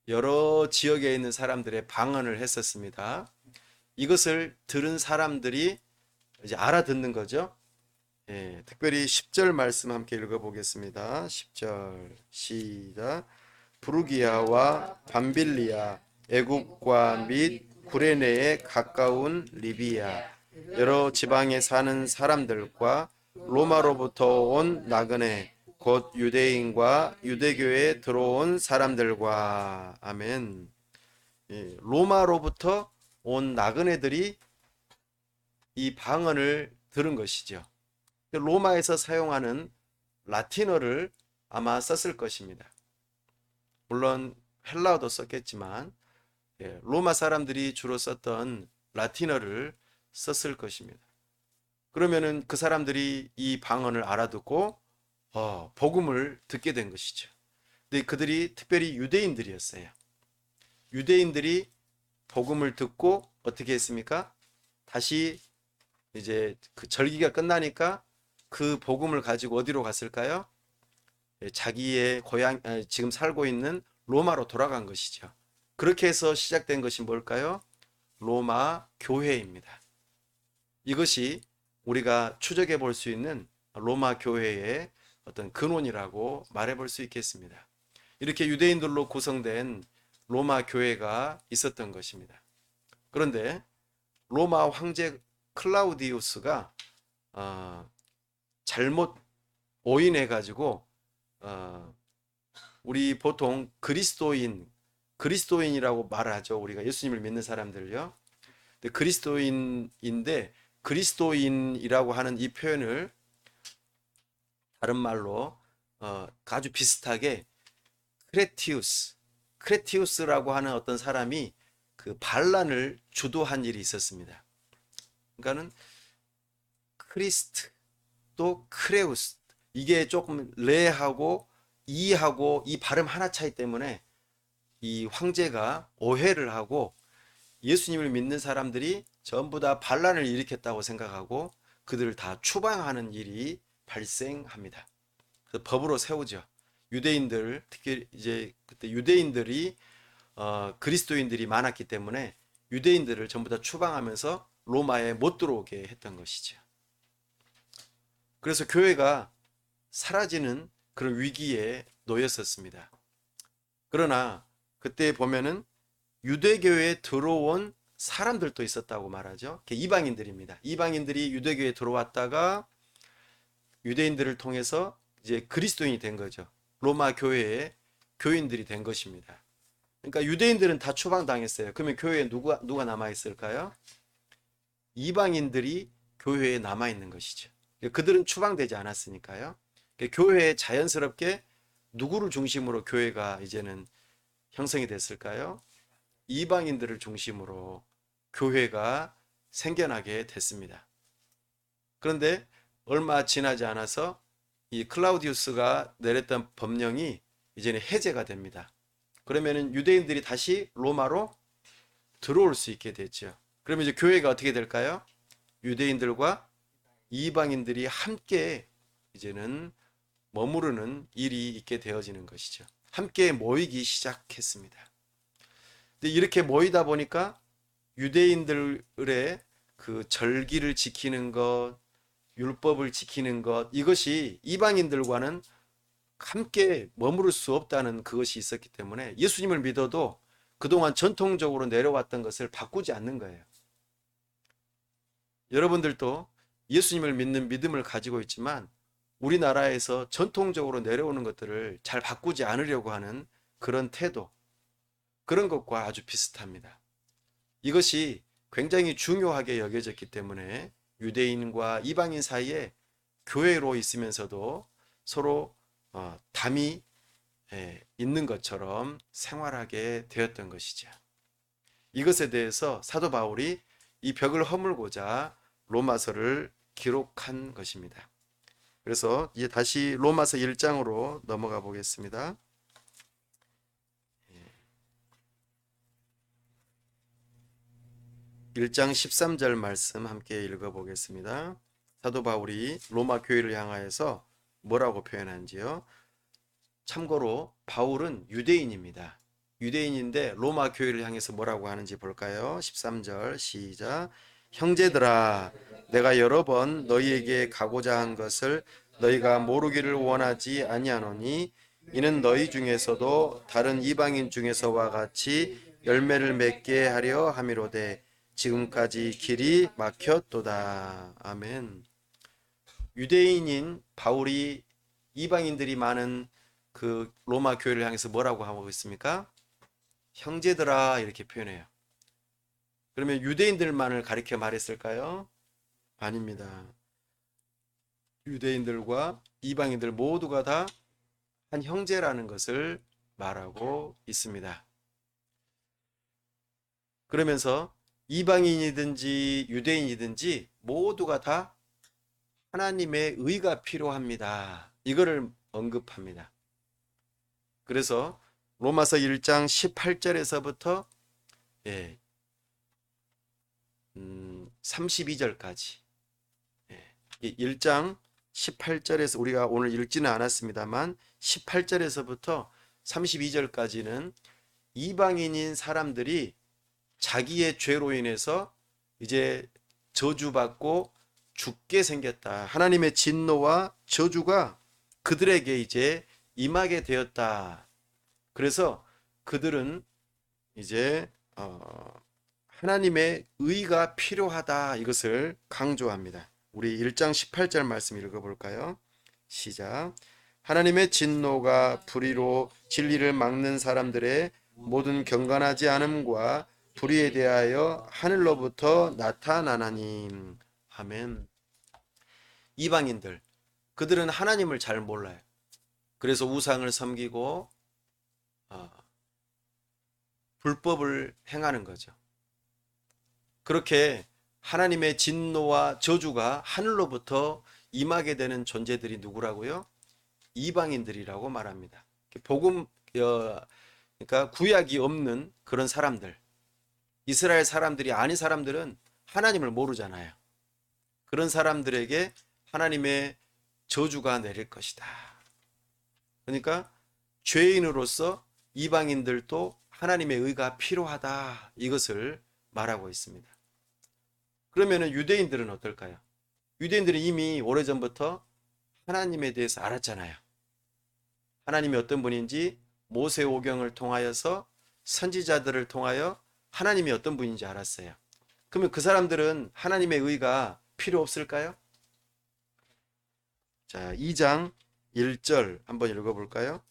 여러 지역에 있는 사람들의 방언을 했었습니다. 이것을 들은 사람들이 이제 알아듣는 거죠. 예, 특별히 10절 말씀 함께 읽어보겠습니다. 10절 시작. 부르기아와 밤빌리아, 애굽과 및 구레네에 가까운 리비아, 여러 지방에 사는 사람들과 로마로부터 온 나그네, 곧 유대인과 유대교에 들어온 사람들과. 아멘. 예, 로마로부터 온 나그네들이 이 방언을 들은 것이죠. 로마에서 사용하는 라틴어를 아마 썼을 것입니다. 물론 헬라어도 썼겠지만 로마 사람들이 주로 썼던 라틴어를 썼을 것입니다. 그러면은 그 사람들이 이 방언을 알아듣고 복음을 듣게 된 것이죠. 근데 그들이 특별히 유대인들이었어요. 유대인들이 복음을 듣고 어떻게 했습니까? 다시 이제 그 절기가 끝나니까 그 복음을 가지고 어디로 갔을까요? 자기의 고향, 지금 살고 있는 로마로 돌아간 것이죠. 그렇게 해서 시작된 것이 뭘까요? 로마 교회입니다. 이것이 우리가 추적해 볼 수 있는 로마 교회의 어떤 근원이라고 말해 볼 수 있겠습니다. 이렇게 유대인들로 구성된 로마 교회가 있었던 것입니다. 그런데 로마 황제 클라우디우스가 잘못 오인해 가지고 우리 보통 그리스도인이라고 말하죠. 우리가 예수님을 믿는 사람들요. 근데 그리스도인인데 그리스도인이라고 하는 이 표현을 다른 말로 아주 비슷하게 크레티우스라고 하는 어떤 사람이 그 반란을 주도한 일이 있었습니다. 그러니까는 크리스트 또 크레우스, 이게 조금 레하고 이하고 이 발음 하나 차이 때문에 이 황제가 오해를 하고 예수님을 믿는 사람들이 전부 다 반란을 일으켰다고 생각하고 그들을 다 추방하는 일이 발생합니다. 그래서 법으로 세우죠. 유대인들, 특히 이제 그때 유대인들이 그리스도인들이 많았기 때문에 유대인들을 전부 다 추방하면서 로마에 못 들어오게 했던 것이죠. 그래서 교회가 사라지는 그런 위기에 놓였었습니다. 그러나 그때 보면은 유대교에 들어온 사람들도 있었다고 말하죠. 이방인들입니다. 이방인들이 유대교에 들어왔다가 유대인들을 통해서 이제 그리스도인이 된 거죠. 로마 교회의 교인들이 된 것입니다. 그러니까 유대인들은 다 추방당했어요. 그러면 교회에 누가 남아 있을까요? 이방인들이 교회에 남아 있는 것이죠. 그들은 추방되지 않았으니까요. 교회에 자연스럽게 누구를 중심으로 교회가 이제는 형성이 됐을까요? 이방인들을 중심으로 교회가 생겨나게 됐습니다. 그런데 얼마 지나지 않아서 이 클라우디우스가 내렸던 법령이 이제는 해제가 됩니다. 그러면은 유대인들이 다시 로마로 들어올 수 있게 됐죠. 그러면 이제 교회가 어떻게 될까요? 유대인들과 이방인들이 함께 이제는 머무르는 일이 있게 되어지는 것이죠. 함께 모이기 시작했습니다. 근데 이렇게 모이다 보니까 유대인들의 그 절기를 지키는 것, 율법을 지키는 것, 이것이 이방인들과는 함께 머무를 수 없다는 그것이 있었기 때문에 예수님을 믿어도 그동안 전통적으로 내려왔던 것을 바꾸지 않는 거예요. 여러분들도 예수님을 믿는 믿음을 가지고 있지만 우리나라에서 전통적으로 내려오는 것들을 잘 바꾸지 않으려고 하는 그런 태도, 그런 것과 아주 비슷합니다. 이것이 굉장히 중요하게 여겨졌기 때문에 유대인과 이방인 사이에 교회로 있으면서도 서로 담이 있는 것처럼 생활하게 되었던 것이죠. 이것에 대해서 사도 바울이 이 벽을 허물고자 로마서를 기록한 것입니다. 그래서 이제 다시 로마서 1장으로 넘어가 보겠습니다. 1장 13절 말씀 함께 읽어보겠습니다. 사도 바울이 로마 교회를 향하여서 뭐라고 표현한지요? 참고로 바울은 유대인입니다. 유대인인데 로마 교회를 향해서 뭐라고 하는지 볼까요? 13절 시작. 형제들아, 내가 여러 번 너희에게 가고자 한 것을 너희가 모르기를 원하지 아니하노니 이는 너희 중에서도 다른 이방인 중에서와 같이 열매를 맺게 하려 함이로되 지금까지 길이 막혔도다. 아멘. 유대인인 바울이 이방인들이 많은 그 로마 교회를 향해서 뭐라고 하고 있습니까? 형제들아 이렇게 표현해요. 그러면 유대인들만을 가리켜 말했을까요? 아닙니다. 유대인들과 이방인들 모두가 다 한 형제라는 것을 말하고 있습니다. 그러면서 이방인이든지 유대인이든지 모두가 다 하나님의 의가 필요합니다. 이거를 언급합니다. 그래서 로마서 1장 18절에서부터 32절까지 1장 18절에서 우리가 오늘 읽지는 않았습니다만 18절에서부터 32절까지는 이방인인 사람들이 자기의 죄로 인해서 이제 저주받고 죽게 생겼다. 하나님의 진노와 저주가 그들에게 이제 임하게 되었다. 그래서 그들은 이제 하나님의 의가 필요하다. 이것을 강조합니다. 우리 1장 18절 말씀 읽어볼까요? 시작. 하나님의 진노가 불의로 진리를 막는 사람들의 모든 경건하지 않음과 불의에 대하여 하늘로부터 나타나나니. 아멘. 이방인들, 그들은 하나님을 잘 몰라요. 그래서 우상을 섬기고 불법을 행하는 거죠. 그렇게 하나님의 진노와 저주가 하늘로부터 임하게 되는 존재들이 누구라고요? 이방인들이라고 말합니다. 복음, 그러니까 구약이 없는 그런 사람들, 이스라엘 사람들이 아닌 사람들은 하나님을 모르잖아요. 그런 사람들에게 하나님의 저주가 내릴 것이다. 그러니까 죄인으로서 이방인들도 하나님의 의가 필요하다. 이것을 말하고 있습니다. 그러면 유대인들은 어떨까요? 유대인들은 이미 오래전부터 하나님에 대해서 알았잖아요. 하나님이 어떤 분인지 모세오경을 통하여서 선지자들을 통하여 하나님이 어떤 분인지 알았어요. 그러면 그 사람들은 하나님의 의가 필요 없을까요? 자, 2장 1절 한번 읽어볼까요?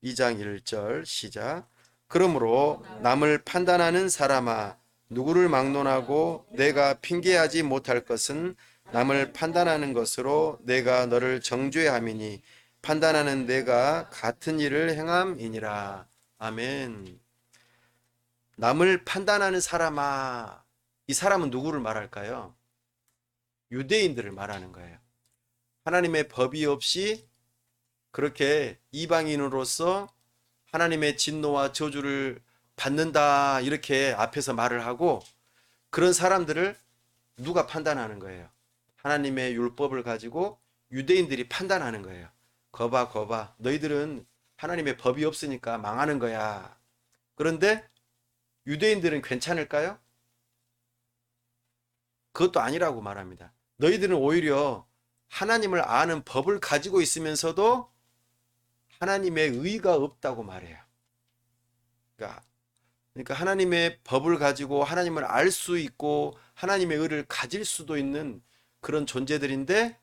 2장 1절 시작. 그러므로 남을 판단하는 사람아, 누구를 막론하고 내가 핑계하지 못할 것은 남을 판단하는 것으로 내가 너를 정죄함이니 판단하는 내가 같은 일을 행함이니라. 아멘. 남을 판단하는 사람아, 이 사람은 누구를 말할까요? 유대인들을 말하는 거예요. 하나님의 법이 없이 그렇게 이방인으로서 하나님의 진노와 저주를 받는다 이렇게 앞에서 말을 하고, 그런 사람들을 누가 판단하는 거예요? 하나님의 율법을 가지고 유대인들이 판단하는 거예요. 거봐, 거봐. 너희들은 하나님의 법이 없으니까 망하는 거야. 그런데 유대인들은 괜찮을까요? 그것도 아니라고 말합니다. 너희들은 오히려 하나님을 아는 법을 가지고 있으면서도 하나님의 의가 없다고 말해요. 그러니까 하나님의 법을 가지고 하나님을 알 수 있고 하나님의 의를 가질 수도 있는 그런 존재들인데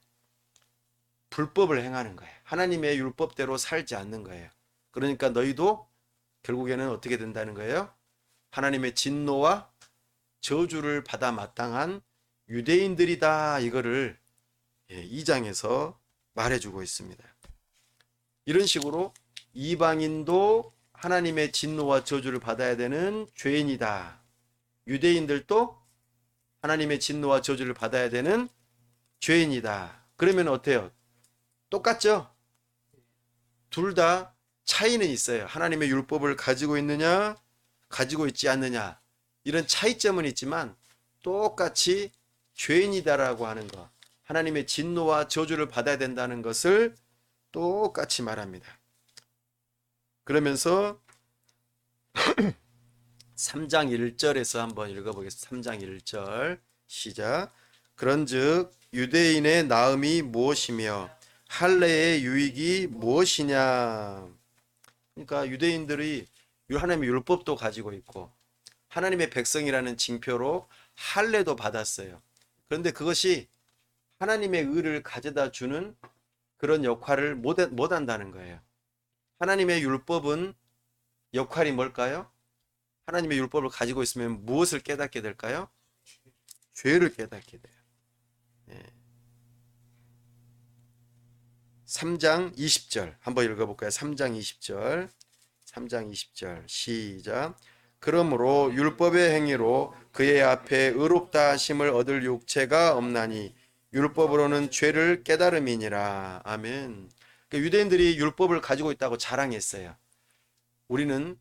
불법을 행하는 거예요. 하나님의 율법대로 살지 않는 거예요. 그러니까 너희도 결국에는 어떻게 된다는 거예요? 하나님의 진노와 저주를 받아 마땅한 유대인들이다. 이거를 2장에서 말해주고 있습니다. 이런 식으로 이방인도 하나님의 진노와 저주를 받아야 되는 죄인이다. 유대인들도 하나님의 진노와 저주를 받아야 되는 죄인이다. 그러면 어때요? 똑같죠? 둘 다 차이는 있어요. 하나님의 율법을 가지고 있느냐, 가지고 있지 않느냐. 이런 차이점은 있지만 똑같이 죄인이다라고 하는 것, 하나님의 진노와 저주를 받아야 된다는 것을 똑같이 말합니다. 그러면서 3장 1절에서 한번 읽어보겠습니다. 3장 1절 시작. 그런즉 유대인의 나음이 무엇이며 할례의 유익이 무엇이냐. 그러니까 유대인들이 하나님의 율법도 가지고 있고 하나님의 백성이라는 징표로 할례도 받았어요. 그런데 그것이 하나님의 의를 가져다 주는 그런 역할을 못 한다는 거예요. 하나님의 율법은 역할이 뭘까요? 하나님의 율법을 가지고 있으면 무엇을 깨닫게 될까요? 죄를 깨닫게 돼요. 3장 20절 한번 읽어볼까요? 3장 20절 3장 20절 시작. 그러므로 율법의 행위로 그의 앞에 의롭다 하심을 얻을 육체가 없나니 율법으로는 죄를 깨달음이니라. 아멘. 그러니까 유대인들이 율법을 가지고 있다고 자랑했어요. 우리는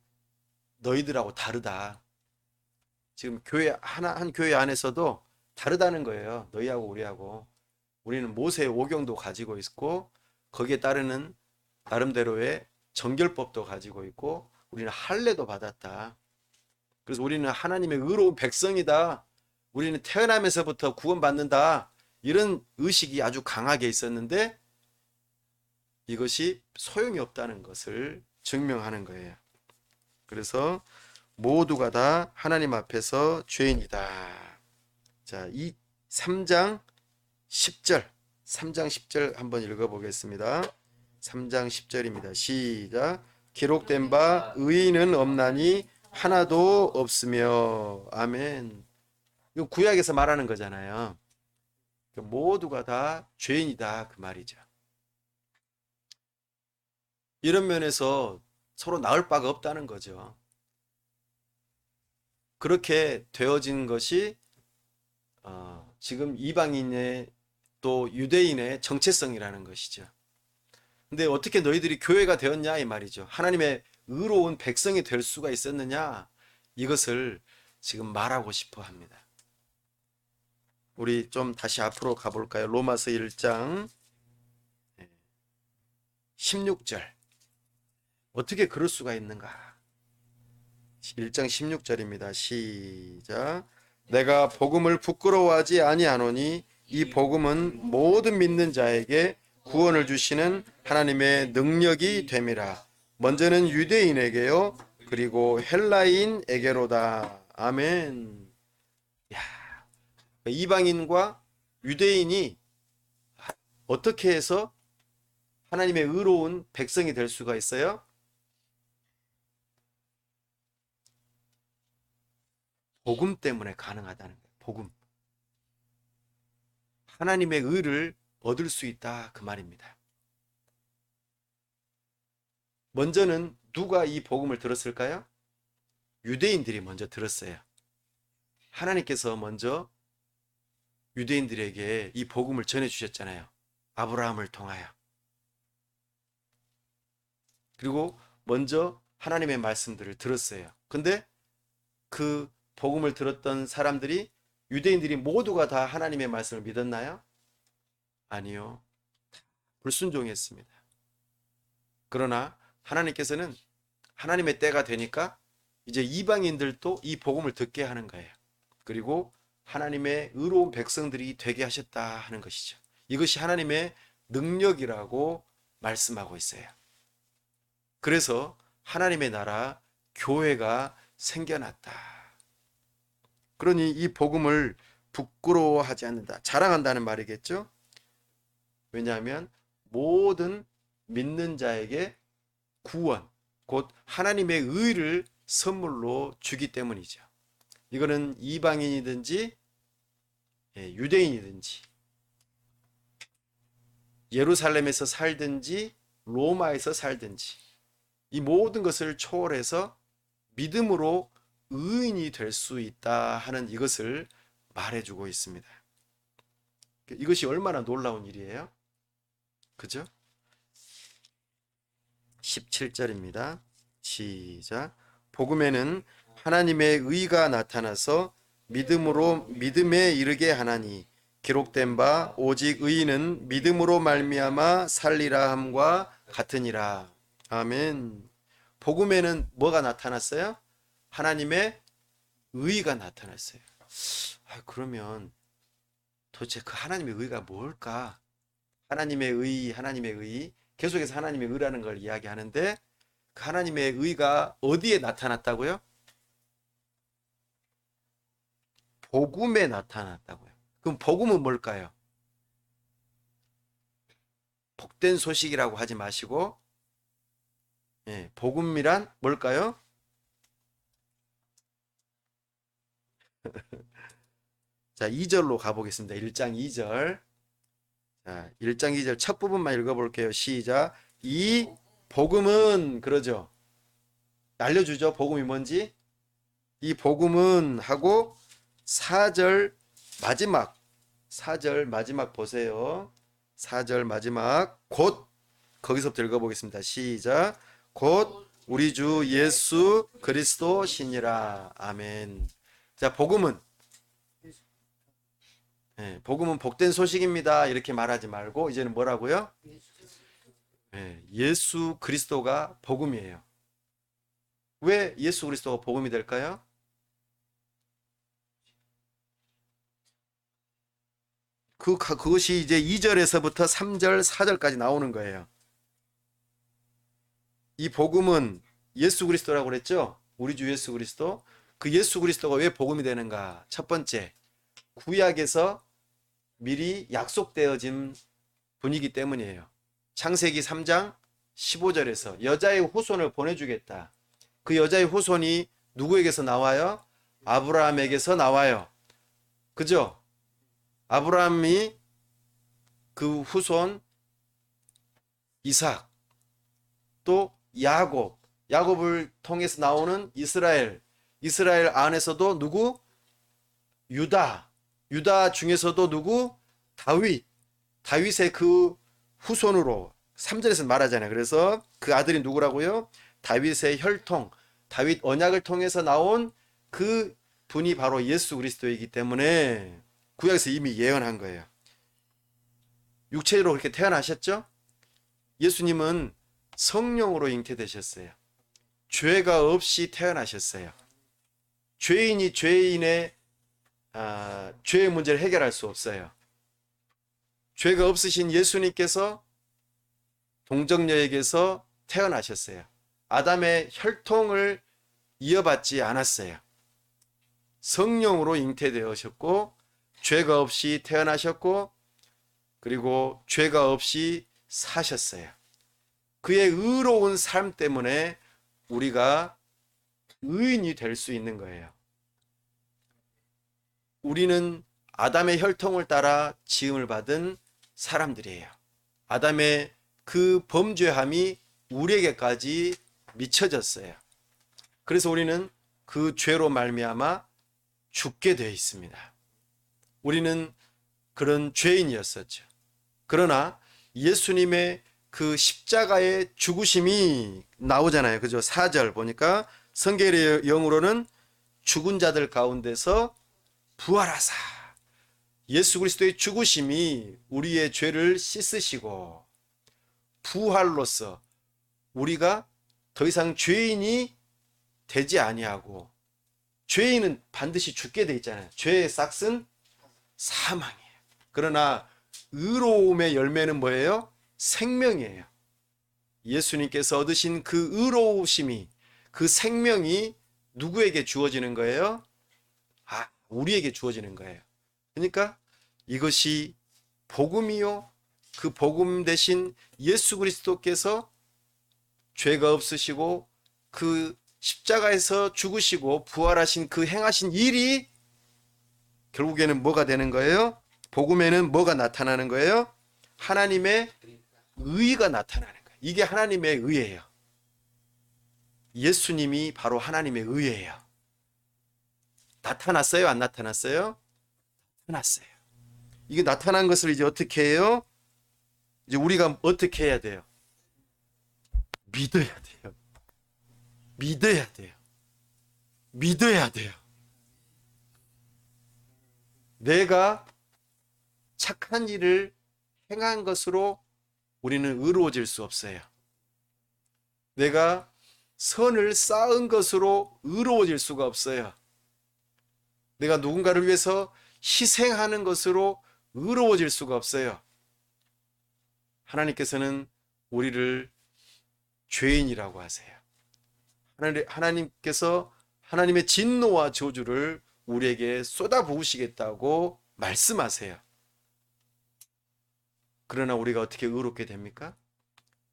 너희들하고 다르다. 지금 한 교회 안에서도 다르다는 거예요. 너희하고 우리하고. 우리는 모세의 오경도 가지고 있고 거기에 따르는 나름대로의 정결법도 가지고 있고 우리는 할례도 받았다. 그래서 우리는 하나님의 의로운 백성이다. 우리는 태어나면서부터 구원받는다. 이런 의식이 아주 강하게 있었는데 이것이 소용이 없다는 것을 증명하는 거예요. 그래서 모두가 다 하나님 앞에서 죄인이다. 자, 이 3장 10절. 3장 10절 한번 읽어보겠습니다. 3장 10절입니다. 시작. 기록된 바 의인은 없나니 하나도 없으며. 아멘. 이거 구약에서 말하는 거잖아요. 모두가 다 죄인이다 그 말이죠. 이런 면에서 서로 나을 바가 없다는 거죠. 그렇게 되어진 것이 지금 이방인의 또 유대인의 정체성이라는 것이죠. 근데 어떻게 너희들이 교회가 되었냐 이 말이죠. 하나님의 의로운 백성이 될 수가 있었느냐, 이것을 지금 말하고 싶어 합니다. 우리 좀 다시 앞으로 가볼까요? 로마서 1장 16절. 어떻게 그럴 수가 있는가? 1장 16절입니다. 시작. 내가 복음을 부끄러워하지 아니하노니 이 복음은 모든 믿는 자에게 구원을 주시는 하나님의 능력이 됨이라. 먼저는 유대인에게요, 그리고 헬라인에게로다. 아멘. 야, 이방인과 유대인이 어떻게 해서 하나님의 의로운 백성이 될 수가 있어요? 복음 때문에 가능하다는 거예요. 복음. 하나님의 의를 얻을 수 있다 그 말입니다. 먼저는 누가 이 복음을 들었을까요? 유대인들이 먼저 들었어요. 하나님께서 먼저 유대인들에게 이 복음을 전해 주셨잖아요. 아브라함을 통하여. 그리고 먼저 하나님의 말씀들을 들었어요. 근데 그 복음을 들었던 사람들이, 유대인들이 모두가 다 하나님의 말씀을 믿었나요? 아니요. 불순종했습니다. 그러나 하나님께서는 하나님의 때가 되니까 이제 이방인들도 이 복음을 듣게 하는 거예요. 그리고 하나님의 의로운 백성들이 되게 하셨다 하는 것이죠. 이것이 하나님의 능력이라고 말씀하고 있어요. 그래서 하나님의 나라, 교회가 생겨났다. 그러니 이 복음을 부끄러워하지 않는다. 자랑한다는 말이겠죠? 왜냐하면 모든 믿는 자에게 구원, 곧 하나님의 의를 선물로 주기 때문이죠. 이거는 이방인이든지 유대인이든지 예루살렘에서 살든지 로마에서 살든지 이 모든 것을 초월해서 믿음으로 의인이 될 수 있다 하는 이것을 말해주고 있습니다. 이것이 얼마나 놀라운 일이에요? 그죠? 17절입니다. 시작. 복음에는 하나님의 의가 나타나서 믿음으로 믿음에 이르게 하나니 기록된 바 오직 의인은 믿음으로 말미암아 살리라 함과 같으니라. 아멘. 복음에는 뭐가 나타났어요? 하나님의 의가 나타났어요. 그러면 도대체 그 하나님의 의가 뭘까? 하나님의 의, 하나님의 의. 계속해서 하나님의 의라는 걸 이야기하는데 그 하나님의 의가 어디에 나타났다고요? 복음에 나타났다고요. 그럼 복음은 뭘까요? 복된 소식이라고 하지 마시고, 복음이란 뭘까요? 자, 2절로 가보겠습니다. 1장 2절. 자, 1장 2절 첫 부분만 읽어볼게요. 시작. 이 복음은, 그러죠. 알려주죠. 복음이 뭔지. 이 복음은 하고 4절 마지막 보세요. 4절 마지막 곧, 거기서부터 읽어보겠습니다. 시작. 곧 우리 주 예수 그리스도 신이라. 아멘. 자, 복음은 복음은 복된 소식입니다. 이렇게 말하지 말고 이제는 뭐라고요? 예수 그리스도가 복음이에요. 왜 예수 그리스도가 복음이 될까요? 그것이 이제 2절에서부터 3절, 4절까지 나오는 거예요. 이 복음은 예수 그리스도라고 그랬죠? 우리 주 예수 그리스도. 그 예수 그리스도가 왜 복음이 되는가? 첫 번째, 구약에서 미리 약속되어진 분이기 때문이에요. 창세기 3장 15절에서 여자의 후손을 보내주겠다. 그 여자의 후손이 누구에게서 나와요? 아브라함에게서 나와요. 그죠? 아브라함이 그 후손 이삭, 또 야곱을 통해서 나오는 이스라엘 안에서도 누구? 유다 중에서도 누구? 다윗의 그 후손으로 3절에서 말하잖아요. 그래서 그 아들이 누구라고요? 다윗의 혈통, 다윗 언약을 통해서 나온 그 분이 바로 예수 그리스도이기 때문에 구약에서 이미 예언한 거예요. 육체로 그렇게 태어나셨죠? 예수님은 성령으로 잉태되셨어요. 죄가 없이 태어나셨어요. 죄인이 죄의 문제를 해결할 수 없어요. 죄가 없으신 예수님께서 동정녀에게서 태어나셨어요. 아담의 혈통을 이어받지 않았어요. 성령으로 잉태되셨고 죄가 없이 태어나셨고 그리고 죄가 없이 사셨어요. 그의 의로운 삶 때문에 우리가 의인이 될 수 있는 거예요. 우리는 아담의 혈통을 따라 지음을 받은 사람들이에요. 아담의 그 범죄함이 우리에게까지 미쳐졌어요. 그래서 우리는 그 죄로 말미암아 죽게 되어 있습니다. 우리는 그런 죄인이었었죠. 그러나 예수님의 그 십자가의 죽으심이 나오잖아요. 그죠? 4절 보니까 성경의 영으로는 죽은 자들 가운데서 부활하사, 예수 그리스도의 죽으심이 우리의 죄를 씻으시고 부활로서 우리가 더 이상 죄인이 되지 아니하고, 죄인은 반드시 죽게 돼 있잖아요. 죄의 싹은 사망이에요. 그러나 의로움의 열매는 뭐예요? 생명이에요. 예수님께서 얻으신 그 의로우심이, 그 생명이 누구에게 주어지는 거예요? 우리에게 주어지는 거예요. 그러니까 이것이 복음이요, 그 복음 대신 예수 그리스도께서 죄가 없으시고 그 십자가에서 죽으시고 부활하신 그 행하신 일이 결국에는 뭐가 되는 거예요? 복음에는 뭐가 나타나는 거예요? 하나님의 의가 나타나는 거예요. 이게 하나님의 의예요. 예수님이 바로 하나님의 의예요. 나타났어요? 안 나타났어요? 나타났어요. 이게 나타난 것을 이제 어떻게 해요? 이제 우리가 어떻게 해야 돼요? 믿어야 돼요. 믿어야 돼요. 믿어야 돼요. 내가 착한 일을 행한 것으로 우리는 의로워질 수 없어요. 내가 선을 쌓은 것으로 의로워질 수가 없어요. 내가 누군가를 위해서 희생하는 것으로 의로워질 수가 없어요. 하나님께서는 우리를 죄인이라고 하세요. 하나님께서 하나님의 진노와 저주를 우리에게 쏟아부으시겠다고 말씀하세요. 그러나 우리가 어떻게 의롭게 됩니까?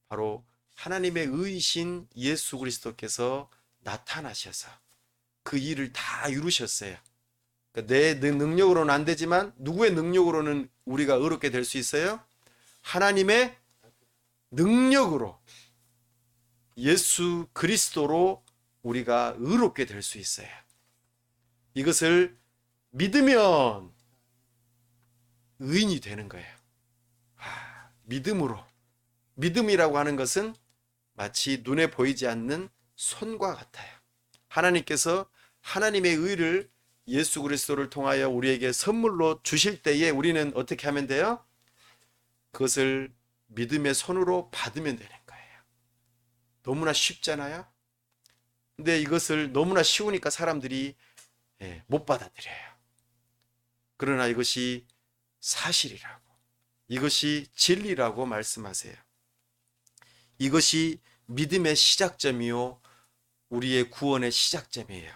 바로 하나님의 의이신 예수 그리스도께서 나타나셔서 그 일을 다 이루셨어요. 그러니까 내 능력으로는 안 되지만 누구의 능력으로는 우리가 의롭게 될 수 있어요? 하나님의 능력으로, 예수 그리스도로 우리가 의롭게 될 수 있어요. 이것을 믿으면 의인이 되는 거예요. 믿음으로. 믿음이라고 하는 것은 마치 눈에 보이지 않는 손과 같아요. 하나님께서 하나님의 의를 예수 그리스도를 통하여 우리에게 선물로 주실 때에 우리는 어떻게 하면 돼요? 그것을 믿음의 손으로 받으면 되는 거예요. 너무나 쉽잖아요. 근데 이것을 너무나 쉬우니까 사람들이 못 받아들여요. 그러나 이것이 사실이라고, 이것이 진리라고 말씀하세요. 이것이 믿음의 시작점이요, 우리의 구원의 시작점이에요.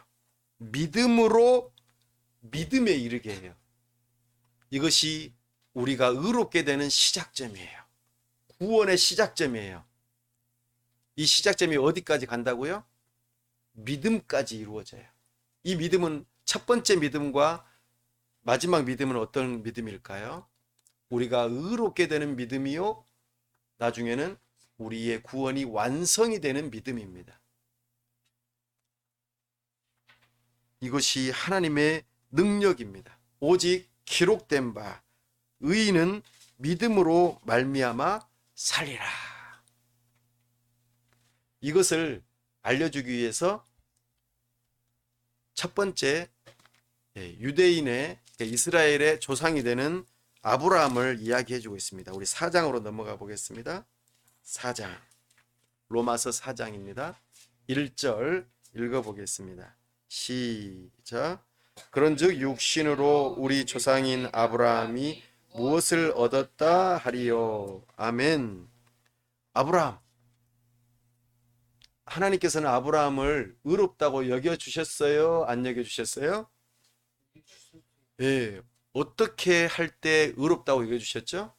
믿음으로 믿음에 이르게 해요. 이것이 우리가 의롭게 되는 시작점이에요. 구원의 시작점이에요. 이 시작점이 어디까지 간다고요? 믿음까지 이루어져요. 이 믿음은 첫 번째 믿음과 마지막 믿음은 어떤 믿음일까요? 우리가 의롭게 되는 믿음이요, 나중에는 우리의 구원이 완성이 되는 믿음입니다. 이것이 하나님의 능력입니다. 오직 기록된 바 의인은 믿음으로 말미암아 살리라. 이것을 알려주기 위해서 첫 번째 유대인의, 이스라엘의 조상이 되는 아브라함을 이야기해 주고 있습니다. 우리 4장으로 넘어가 보겠습니다. 4장, 로마서 4장입니다. 1절 읽어보겠습니다. 시작. 그런즉 육신으로 우리 조상인 아브라함이 무엇을 얻었다 하리요. 아멘. 아브라함, 하나님께서는 아브라함을 의롭다고 여겨주셨어요? 안 여겨주셨어요? 예. 어떻게 할 때 의롭다고 여겨주셨죠?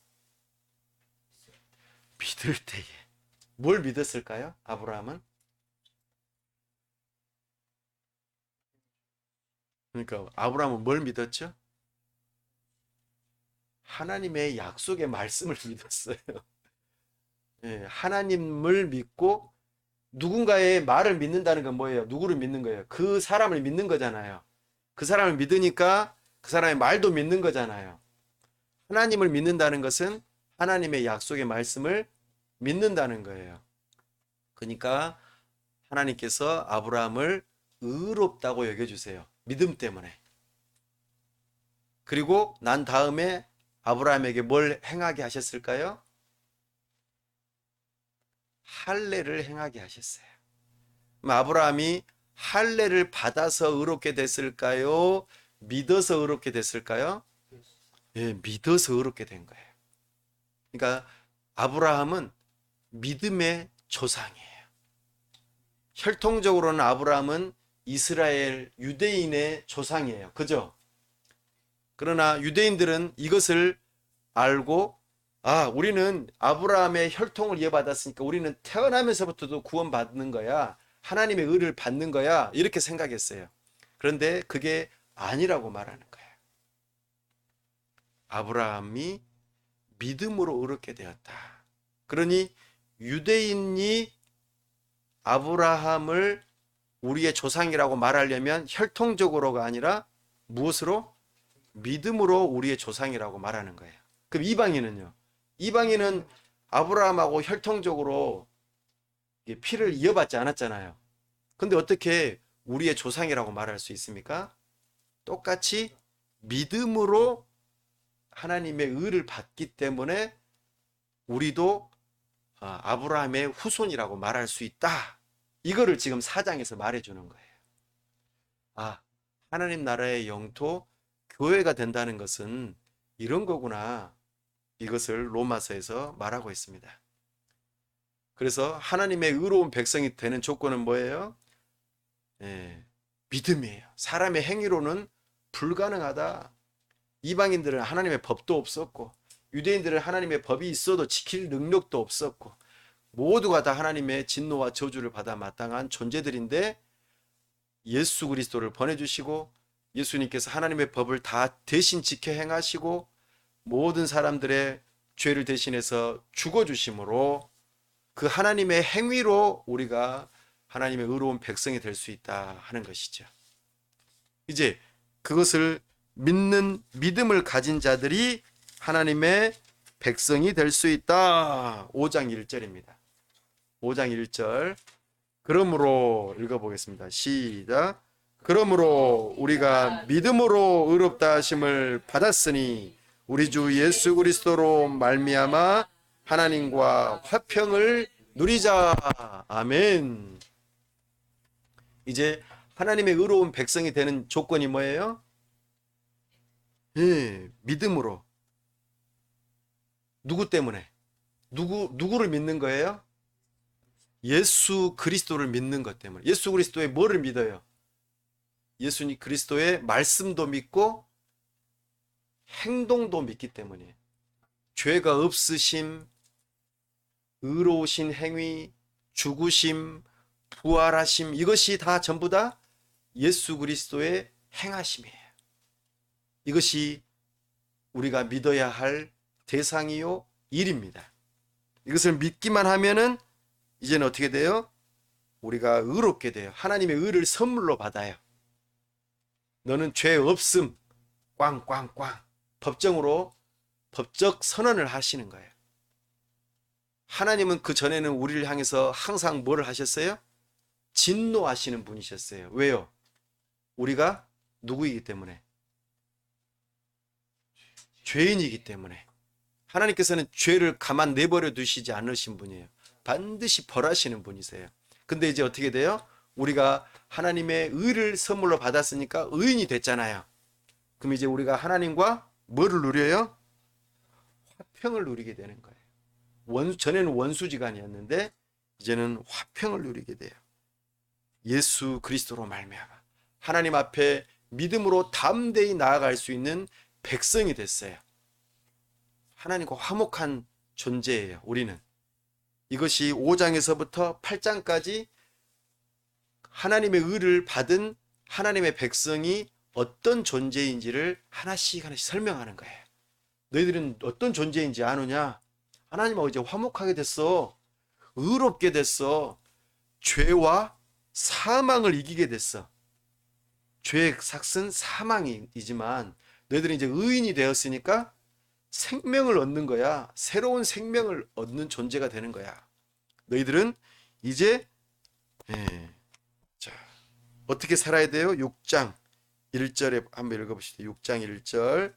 믿을 때에. 뭘 믿었을까요? 아브라함은? 그러니까 아브라함은 뭘 믿었죠? 하나님의 약속의 말씀을 믿었어요. 예, 하나님을 믿고 누군가의 말을 믿는다는 건 뭐예요? 누구를 믿는 거예요? 그 사람을 믿는 거잖아요. 그 사람을 믿으니까 그 사람의 말도 믿는 거잖아요. 하나님을 믿는다는 것은 하나님의 약속의 말씀을 믿는다는 거예요. 그러니까 하나님께서 아브라함을 의롭다고 여겨주세요. 믿음 때문에. 그리고 난 다음에 아브라함에게 뭘 행하게 하셨을까요? 할례를 행하게 하셨어요. 그럼 아브라함이 할례를 받아서 의롭게 됐을까요? 믿어서 의롭게 됐을까요? 예, 믿어서 의롭게 된 거예요. 그러니까 아브라함은 믿음의 조상이에요. 혈통적으로는 아브라함은 이스라엘 유대인의 조상이에요. 그죠? 그러나 유대인들은 이것을 알고 우리는 아브라함의 혈통을 이어받았으니까 우리는 태어나면서부터도 구원받는 거야. 하나님의 의를 받는 거야. 이렇게 생각했어요. 그런데 그게 아니라고 말하는 거예요. 아브라함이 믿음으로 의롭게 되었다. 그러니 유대인이 아브라함을 우리의 조상이라고 말하려면 혈통적으로가 아니라 무엇으로? 믿음으로 우리의 조상이라고 말하는 거예요. 그럼 이방인은요? 이방인은 아브라함하고 혈통적으로 피를 이어받지 않았잖아요. 근데 어떻게 우리의 조상이라고 말할 수 있습니까? 똑같이 믿음으로 하나님의 의를 받기 때문에 우리도 아브라함의 후손이라고 말할 수 있다. 이거를 지금 4장에서 말해주는 거예요. 하나님 나라의 영토, 교회가 된다는 것은 이런 거구나. 이것을 로마서에서 말하고 있습니다. 그래서 하나님의 의로운 백성이 되는 조건은 뭐예요? 믿음이에요. 사람의 행위로는 불가능하다. 이방인들은 하나님의 법도 없었고 유대인들은 하나님의 법이 있어도 지킬 능력도 없었고 모두가 다 하나님의 진노와 저주를 받아 마땅한 존재들인데 예수 그리스도를 보내주시고 예수님께서 하나님의 법을 다 대신 지켜 행하시고 모든 사람들의 죄를 대신해서 죽어주심으로 그 하나님의 행위로 우리가 하나님의 의로운 백성이 될 수 있다 하는 것이죠. 이제 그것을 믿는 믿음을 가진 자들이 하나님의 백성이 될 수 있다. 5장 1절입니다. 5장 1절. 그러므로 읽어보겠습니다. 시작. 그러므로 우리가 믿음으로 의롭다 하심을 받았으니 우리 주 예수 그리스도로 말미암아 하나님과 화평을 누리자. 아멘. 이제 하나님의 의로운 백성이 되는 조건이 뭐예요? 믿음으로. 누구 때문에? 누구를 믿는 거예요? 예수 그리스도를 믿는 것 때문에. 예수 그리스도의 뭐를 믿어요? 예수님 그리스도의 말씀도 믿고 행동도 믿기 때문이에요. 죄가 없으심, 의로우신 행위, 죽으심, 부활하심, 이것이 다 전부 다 예수 그리스도의 행하심이에요. 이것이 우리가 믿어야 할 대상이요 일입니다. 이것을 믿기만 하면은 이제는 어떻게 돼요? 우리가 의롭게 돼요. 하나님의 의를 선물로 받아요. 너는 죄 없음, 꽝꽝꽝. 법정으로 법적 선언을 하시는 거예요. 하나님은 그 전에는 우리를 향해서 항상 뭐를 하셨어요? 진노하시는 분이셨어요. 왜요? 우리가 누구이기 때문에? 죄인이기 때문에. 하나님께서는 죄를 가만 내버려 두시지 않으신 분이에요. 반드시 벌하시는 분이세요. 근데 이제 어떻게 돼요? 우리가 하나님의 의를 선물로 받았으니까 의인이 됐잖아요. 그럼 이제 우리가 하나님과 뭐를 누려요? 화평을 누리게 되는 거예요. 전에는 원수지간이었는데 이제는 화평을 누리게 돼요. 예수 그리스도로 말미암아 하나님 앞에 믿음으로 담대히 나아갈 수 있는 백성이 됐어요. 하나님과 화목한 존재예요. 우리는. 이것이 5장에서부터 8장까지 하나님의 의를 받은 하나님의 백성이 어떤 존재인지를 하나씩 설명하는 거예요. 너희들은 어떤 존재인지 아느냐? 하나님하고 이제 화목하게 됐어. 의롭게 됐어. 죄와 사망을 이기게 됐어. 죄의 삭은 사망이지만 너희들은 이제 의인이 되었으니까 생명을 얻는 거야. 새로운 생명을 얻는 존재가 되는 거야. 너희들은 이제 자, 어떻게 살아야 돼요? 6장 1절에 한번 읽어봅시다. 6장 1절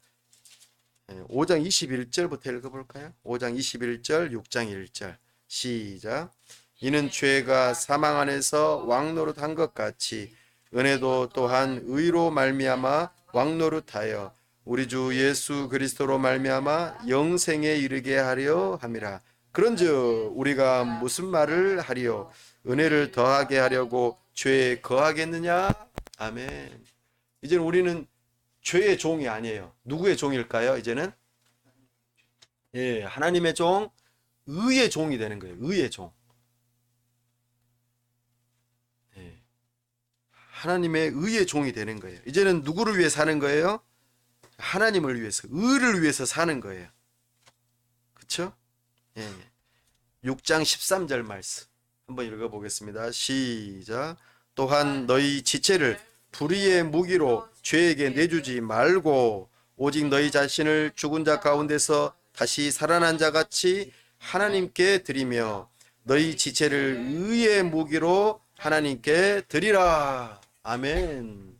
5장 21절부터 읽어볼까요? 5장 21절 6장 1절 시작. 이는 죄가 사망 안에서 왕노릇한 것 같이 은혜도 또한 의로 말미암아 왕노릇하여 우리 주 예수 그리스도로 말미암아 영생에 이르게 하려 함이라. 그런즉 우리가 무슨 말을 하리요? 은혜를 더하게 하려고 죄에 거하겠느냐? 아멘. 이제는 우리는 죄의 종이 아니에요. 누구의 종일까요? 이제는 하나님의 종, 의의 종이 되는 거예요. 의의 종. 하나님의 의의 종이 되는 거예요. 이제는 누구를 위해 사는 거예요? 하나님을 위해서, 의를 위해서 사는 거예요. 그렇죠? 6장 13절 말씀 한번 읽어보겠습니다. 시작. 또한 너희 지체를 불의의 무기로 죄에게 내주지 말고 오직 너희 자신을 죽은 자 가운데서 다시 살아난 자 같이 하나님께 드리며 너희 지체를 의의 무기로 하나님께 드리라. 아멘.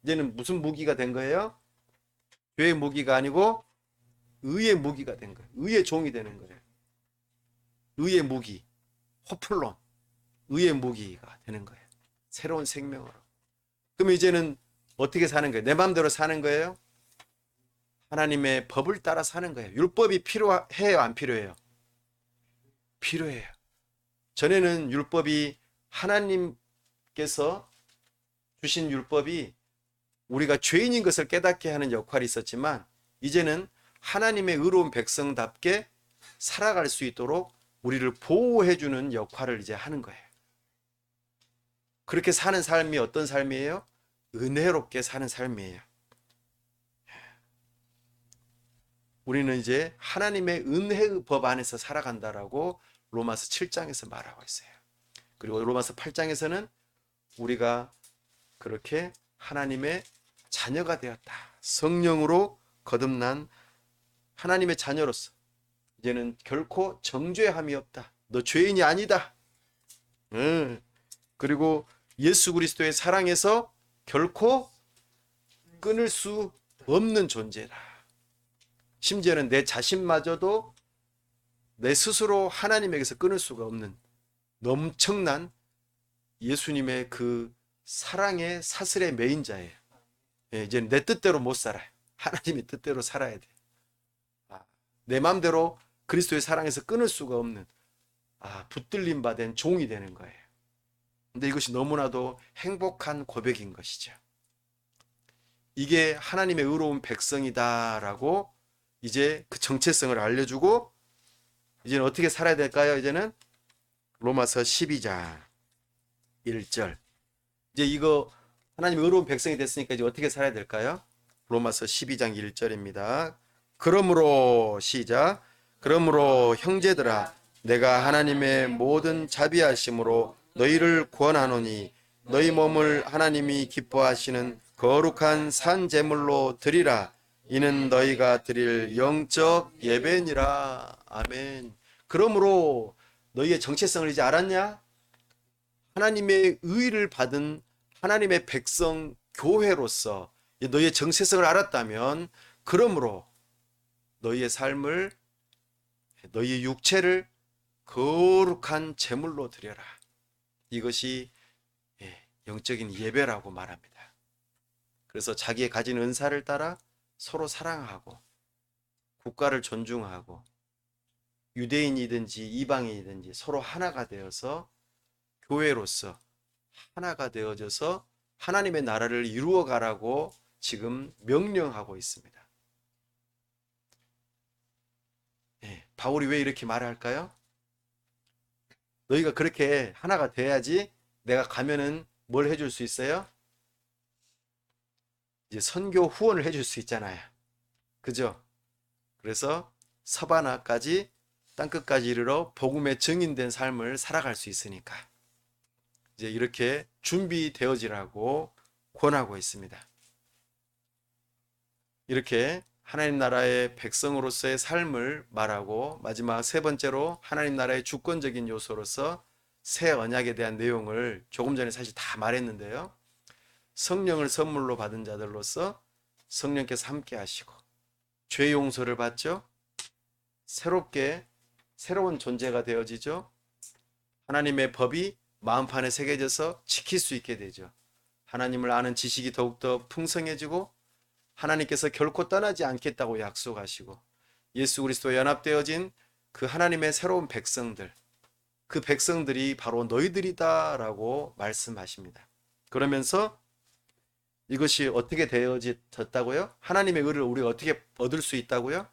이제는 무슨 무기가 된 거예요? 죄의 무기가 아니고 의의 무기가 된 거예요. 의의 종이 되는 거예요. 의의 무기, 호플론, 의의 무기가 되는 거예요. 새로운 생명으로. 그럼 이제는 어떻게 사는 거예요? 내 마음대로 사는 거예요? 하나님의 법을 따라 사는 거예요. 율법이 필요해요? 안 필요해요? 필요해요. 전에는 율법이 하나님께서 주신 율법이 우리가 죄인인 것을 깨닫게 하는 역할이 있었지만 이제는 하나님의 의로운 백성답게 살아갈 수 있도록 우리를 보호해주는 역할을 이제 하는 거예요. 그렇게 사는 삶이 어떤 삶이에요? 은혜롭게 사는 삶이에요. 우리는 이제 하나님의 은혜의 법 안에서 살아간다라고 로마서 7장에서 말하고 있어요. 그리고 로마서 8장에서는 우리가 그렇게 하나님의 자녀가 되었다. 성령으로 거듭난 하나님의 자녀로서 이제는 결코 정죄함이 없다. 너 죄인이 아니다. 그리고 예수 그리스도의 사랑에서 결코 끊을 수 없는 존재다. 심지어는 내 자신마저도 내 스스로 하나님에게서 끊을 수가 없는 엄청난 예수님의 그 사랑의 사슬의 메인자예요. 이제 내 뜻대로 못 살아요. 하나님의 뜻대로 살아야 돼. 내 마음대로 그리스도의 사랑에서 끊을 수가 없는 붙들림 받은 종이 되는 거예요. 근데 이것이 너무나도 행복한 고백인 것이죠. 이게 하나님의 의로운 백성이다라고 이제 그 정체성을 알려주고 이제는 어떻게 살아야 될까요? 이제는 로마서 12장 1절. 이제 이거 하나님의 의로운 백성이 됐으니까 이제 어떻게 살아야 될까요? 로마서 12장 1절입니다. 그러므로 시작. 그러므로 형제들아 내가 하나님의 모든 자비하심으로 너희를 구원하노니 너희 몸을 하나님이 기뻐하시는 거룩한 산 제물로 드리라. 이는 너희가 드릴 영적 예배니라. 아멘. 그러므로 너희의 정체성을 이제 알았냐? 하나님의 의를 받은 하나님의 백성 교회로서 너희의 정체성을 알았다면 그러므로 너희의 삶을 너희의 육체를 거룩한 제물로 드려라. 이것이 영적인 예배라고 말합니다. 그래서 자기의 가진 은사를 따라 서로 사랑하고 국가를 존중하고 유대인이든지 이방인이든지 서로 하나가 되어서 교회로서 하나가 되어져서 하나님의 나라를 이루어가라고 지금 명령하고 있습니다. 바울이 왜 이렇게 말할까요? 너희가 그렇게 하나가 돼야지 내가 가면은 뭘 해줄 수 있어요? 이제 선교 후원을 해줄 수 있잖아요. 그죠? 그래서 서바나까지 땅끝까지 이르러 복음의 증인된 삶을 살아갈 수 있으니까 이제 이렇게 준비되어지라고 권하고 있습니다. 이렇게 하나님 나라의 백성으로서의 삶을 말하고, 마지막 세 번째로 하나님 나라의 주권적인 요소로서 새 언약에 대한 내용을 조금 전에 사실 다 말했는데요. 성령을 선물로 받은 자들로서 성령께서 함께 하시고, 죄 용서를 받죠. 새로운 존재가 되어지죠. 하나님의 법이 마음판에 새겨져서 지킬 수 있게 되죠. 하나님을 아는 지식이 더욱더 풍성해지고, 하나님께서 결코 떠나지 않겠다고 약속하시고, 예수 그리스도와 연합되어진 그 하나님의 새로운 백성들, 그 백성들이 바로 너희들이다라고 말씀하십니다. 그러면서 이것이 어떻게 되어졌다고요? 하나님의 의를 우리가 어떻게 얻을 수 있다고요?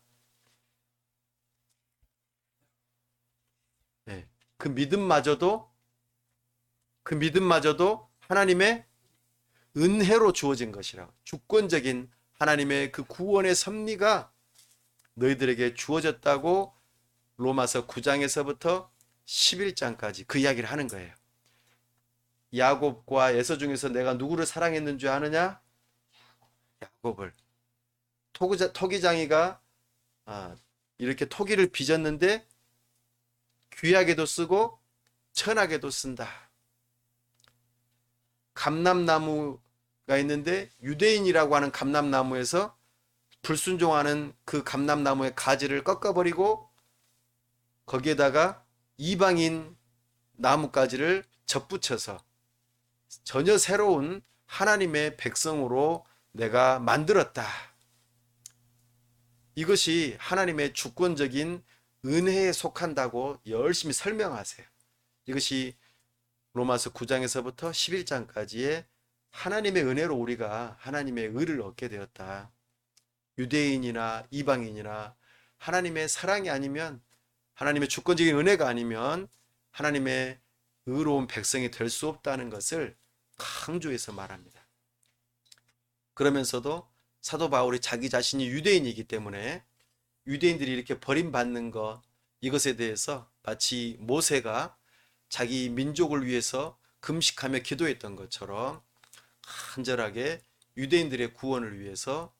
네. 그 믿음마저도 하나님의 은혜로 주어진 것이라. 주권적인 하나님의 그 구원의 섭리가 너희들에게 주어졌다고 로마서 9장에서부터 11장까지 그 이야기를 하는 거예요. 야곱과 에서 중에서 내가 누구를 사랑했는 줄 아느냐? 야곱을. 토기장이가 이렇게 토기를 빚었는데 귀하게도 쓰고 천하게도 쓴다. 감람나무가 있는데 유대인이라고 하는 감람나무에서 불순종하는 그 감람나무의 가지를 꺾어버리고 거기에다가 이방인 나뭇가지를 접붙여서 전혀 새로운 하나님의 백성으로 내가 만들었다. 이것이 하나님의 주권적인 은혜에 속한다고 열심히 설명하세요. 이것이 로마서 9장에서부터 11장까지의 하나님의 은혜로 우리가 하나님의 의를 얻게 되었다. 유대인이나 이방인이나 하나님의 사랑이 아니면, 하나님의 주권적인 은혜가 아니면 하나님의 의로운 백성이 될 수 없다는 것을 강조해서 말합니다. 그러면서도 사도 바울이 자기 자신이 유대인이기 때문에 유대인들이 이렇게 버림받는 것, 이것에 대해서 마치 모세가 자기 민족을 위해서 금식하며 기도했던 것처럼 간절하게 유대인들의 구원을 위해서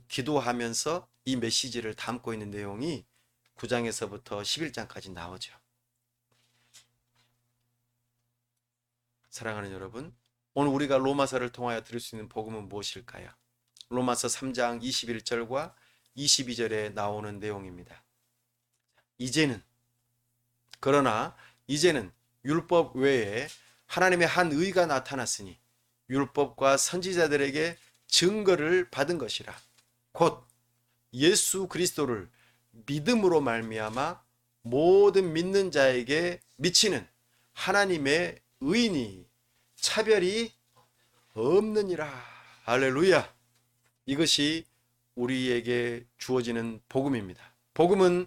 기도하면서 이 메시지를 담고 있는 내용이 9장에서부터 11장까지 나오죠. 사랑하는 여러분, 오늘 우리가 로마서를 통하여 들을 수 있는 복음은 무엇일까요? 로마서 3장 21절과 22절에 나오는 내용입니다. 그러나 이제는 율법 외에 하나님의 한 의가 나타났으니 율법과 선지자들에게 증거를 받은 것이라. 곧 예수 그리스도를 믿음으로 말미암아 모든 믿는 자에게 미치는 하나님의 의인이 차별이 없느니라. 할렐루야. 이것이 우리에게 주어지는 복음입니다. 복음은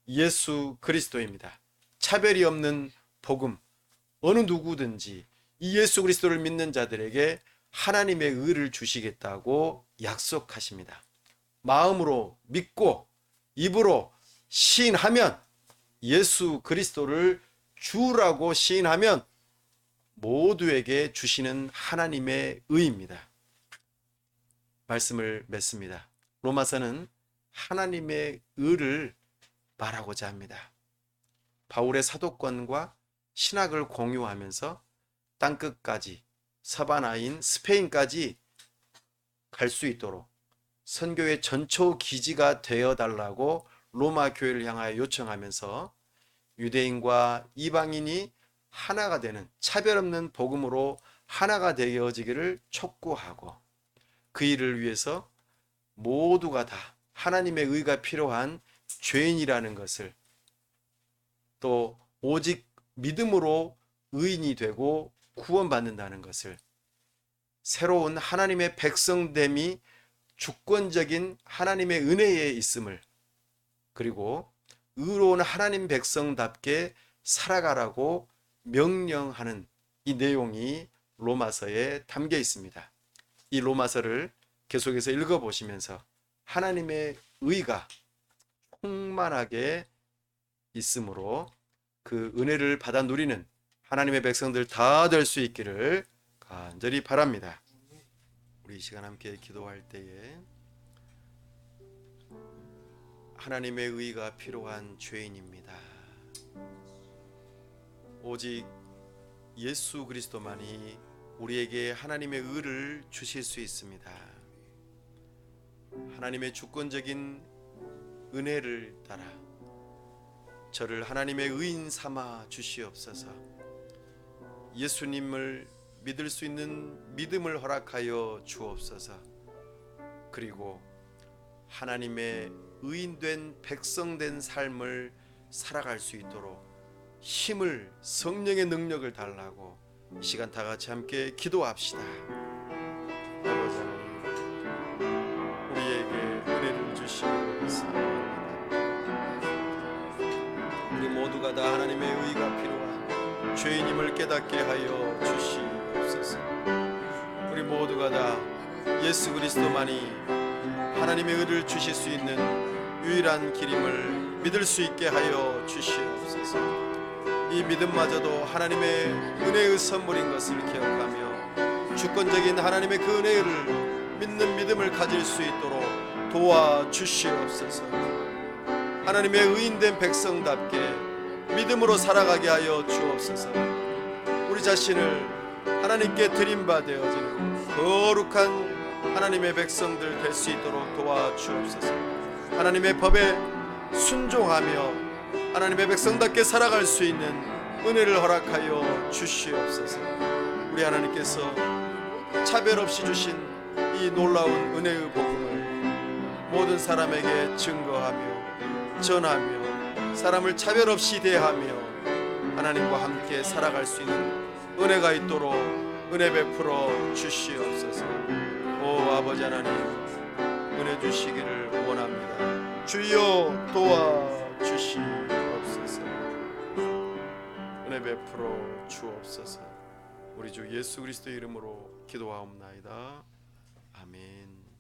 예수 그리스도입니다. 차별이 없는 복음. 어느 누구든지 이 예수 그리스도를 믿는 자들에게 하나님의 의를 주시겠다고 약속하십니다. 마음으로 믿고 입으로 시인하면, 예수 그리스도를 주라고 시인하면 모두에게 주시는 하나님의 의입니다. 말씀을 맺습니다. 로마서는 하나님의 의를 말하고자 합니다. 바울의 사도권과 신학을 공유하면서 땅끝까지, 서바나인 스페인까지 갈 수 있도록 선교의 전초 기지가 되어달라고 로마 교회를 향하여 요청하면서 유대인과 이방인이 하나가 되는 차별 없는 복음으로 하나가 되어지기를 촉구하고, 그 일을 위해서 모두가 다 하나님의 의가 필요한 죄인이라는 것을, 또 오직 믿음으로 의인이 되고 구원받는다는 것을, 새로운 하나님의 백성됨이 주권적인 하나님의 은혜에 있음을, 그리고 의로운 하나님 백성답게 살아가라고 명령하는 이 내용이 로마서에 담겨 있습니다. 이 로마서를 계속해서 읽어보시면서 하나님의 의가 충만하게 있으므로 그 은혜를 받아 누리는 하나님의 백성들 다 될 수 있기를 간절히 바랍니다. 우리 이 시간 함께 기도할 때에 하나님의 의가 필요한 죄인입니다. 오직 예수 그리스도만이 우리에게 하나님의 의를 주실 수 있습니다. 하나님의 주권적인 은혜를 따라 저를 하나님의 의인 삼아 주시옵소서. 예수님을 믿을 수 있는 믿음을 허락하여 주옵소서. 그리고 하나님의 의인된 백성된 삶을 살아갈 수 있도록 힘을, 성령의 능력을 달라고 이 시간 다 같이 함께 기도합시다. 아버지 하나님, 우리에게 은혜를 주시기를 사랑합니다. 우리 모두가 다 하나님의 의가 필요한 죄인임을 깨닫게 하여 주시옵소서. 우리 모두가 다 예수 그리스도만이 하나님의 의를 주실 수 있는 유일한 길임을 믿을 수 있게 하여 주시옵소서. 이 믿음마저도 하나님의 은혜의 선물인 것을 기억하며 주권적인 하나님의 그 은혜를 믿는 믿음을 가질 수 있도록 도와주시옵소서. 하나님의 의인된 백성답게 믿음으로 살아가게 하여 주옵소서. 우리 자신을 하나님께 드림받아지는 거룩한 하나님의 백성들 될 수 있도록 도와주옵소서. 하나님의 법에 순종하며 하나님의 백성답게 살아갈 수 있는 은혜를 허락하여 주시옵소서. 우리 하나님께서 차별 없이 주신 이 놀라운 은혜의 복음을 모든 사람에게 증거하며 전하며 사람을 차별 없이 대하며 하나님과 함께 살아갈 수 있는 은혜가 있도록 은혜 베풀어 주시옵소서. 오 아버지 하나님, 은혜 주시기를 원합니다. 주여 도와주시옵소서. 은혜 베풀어 주옵소서. 우리 주 예수 그리스도 이름으로 기도하옵나이다. 아멘.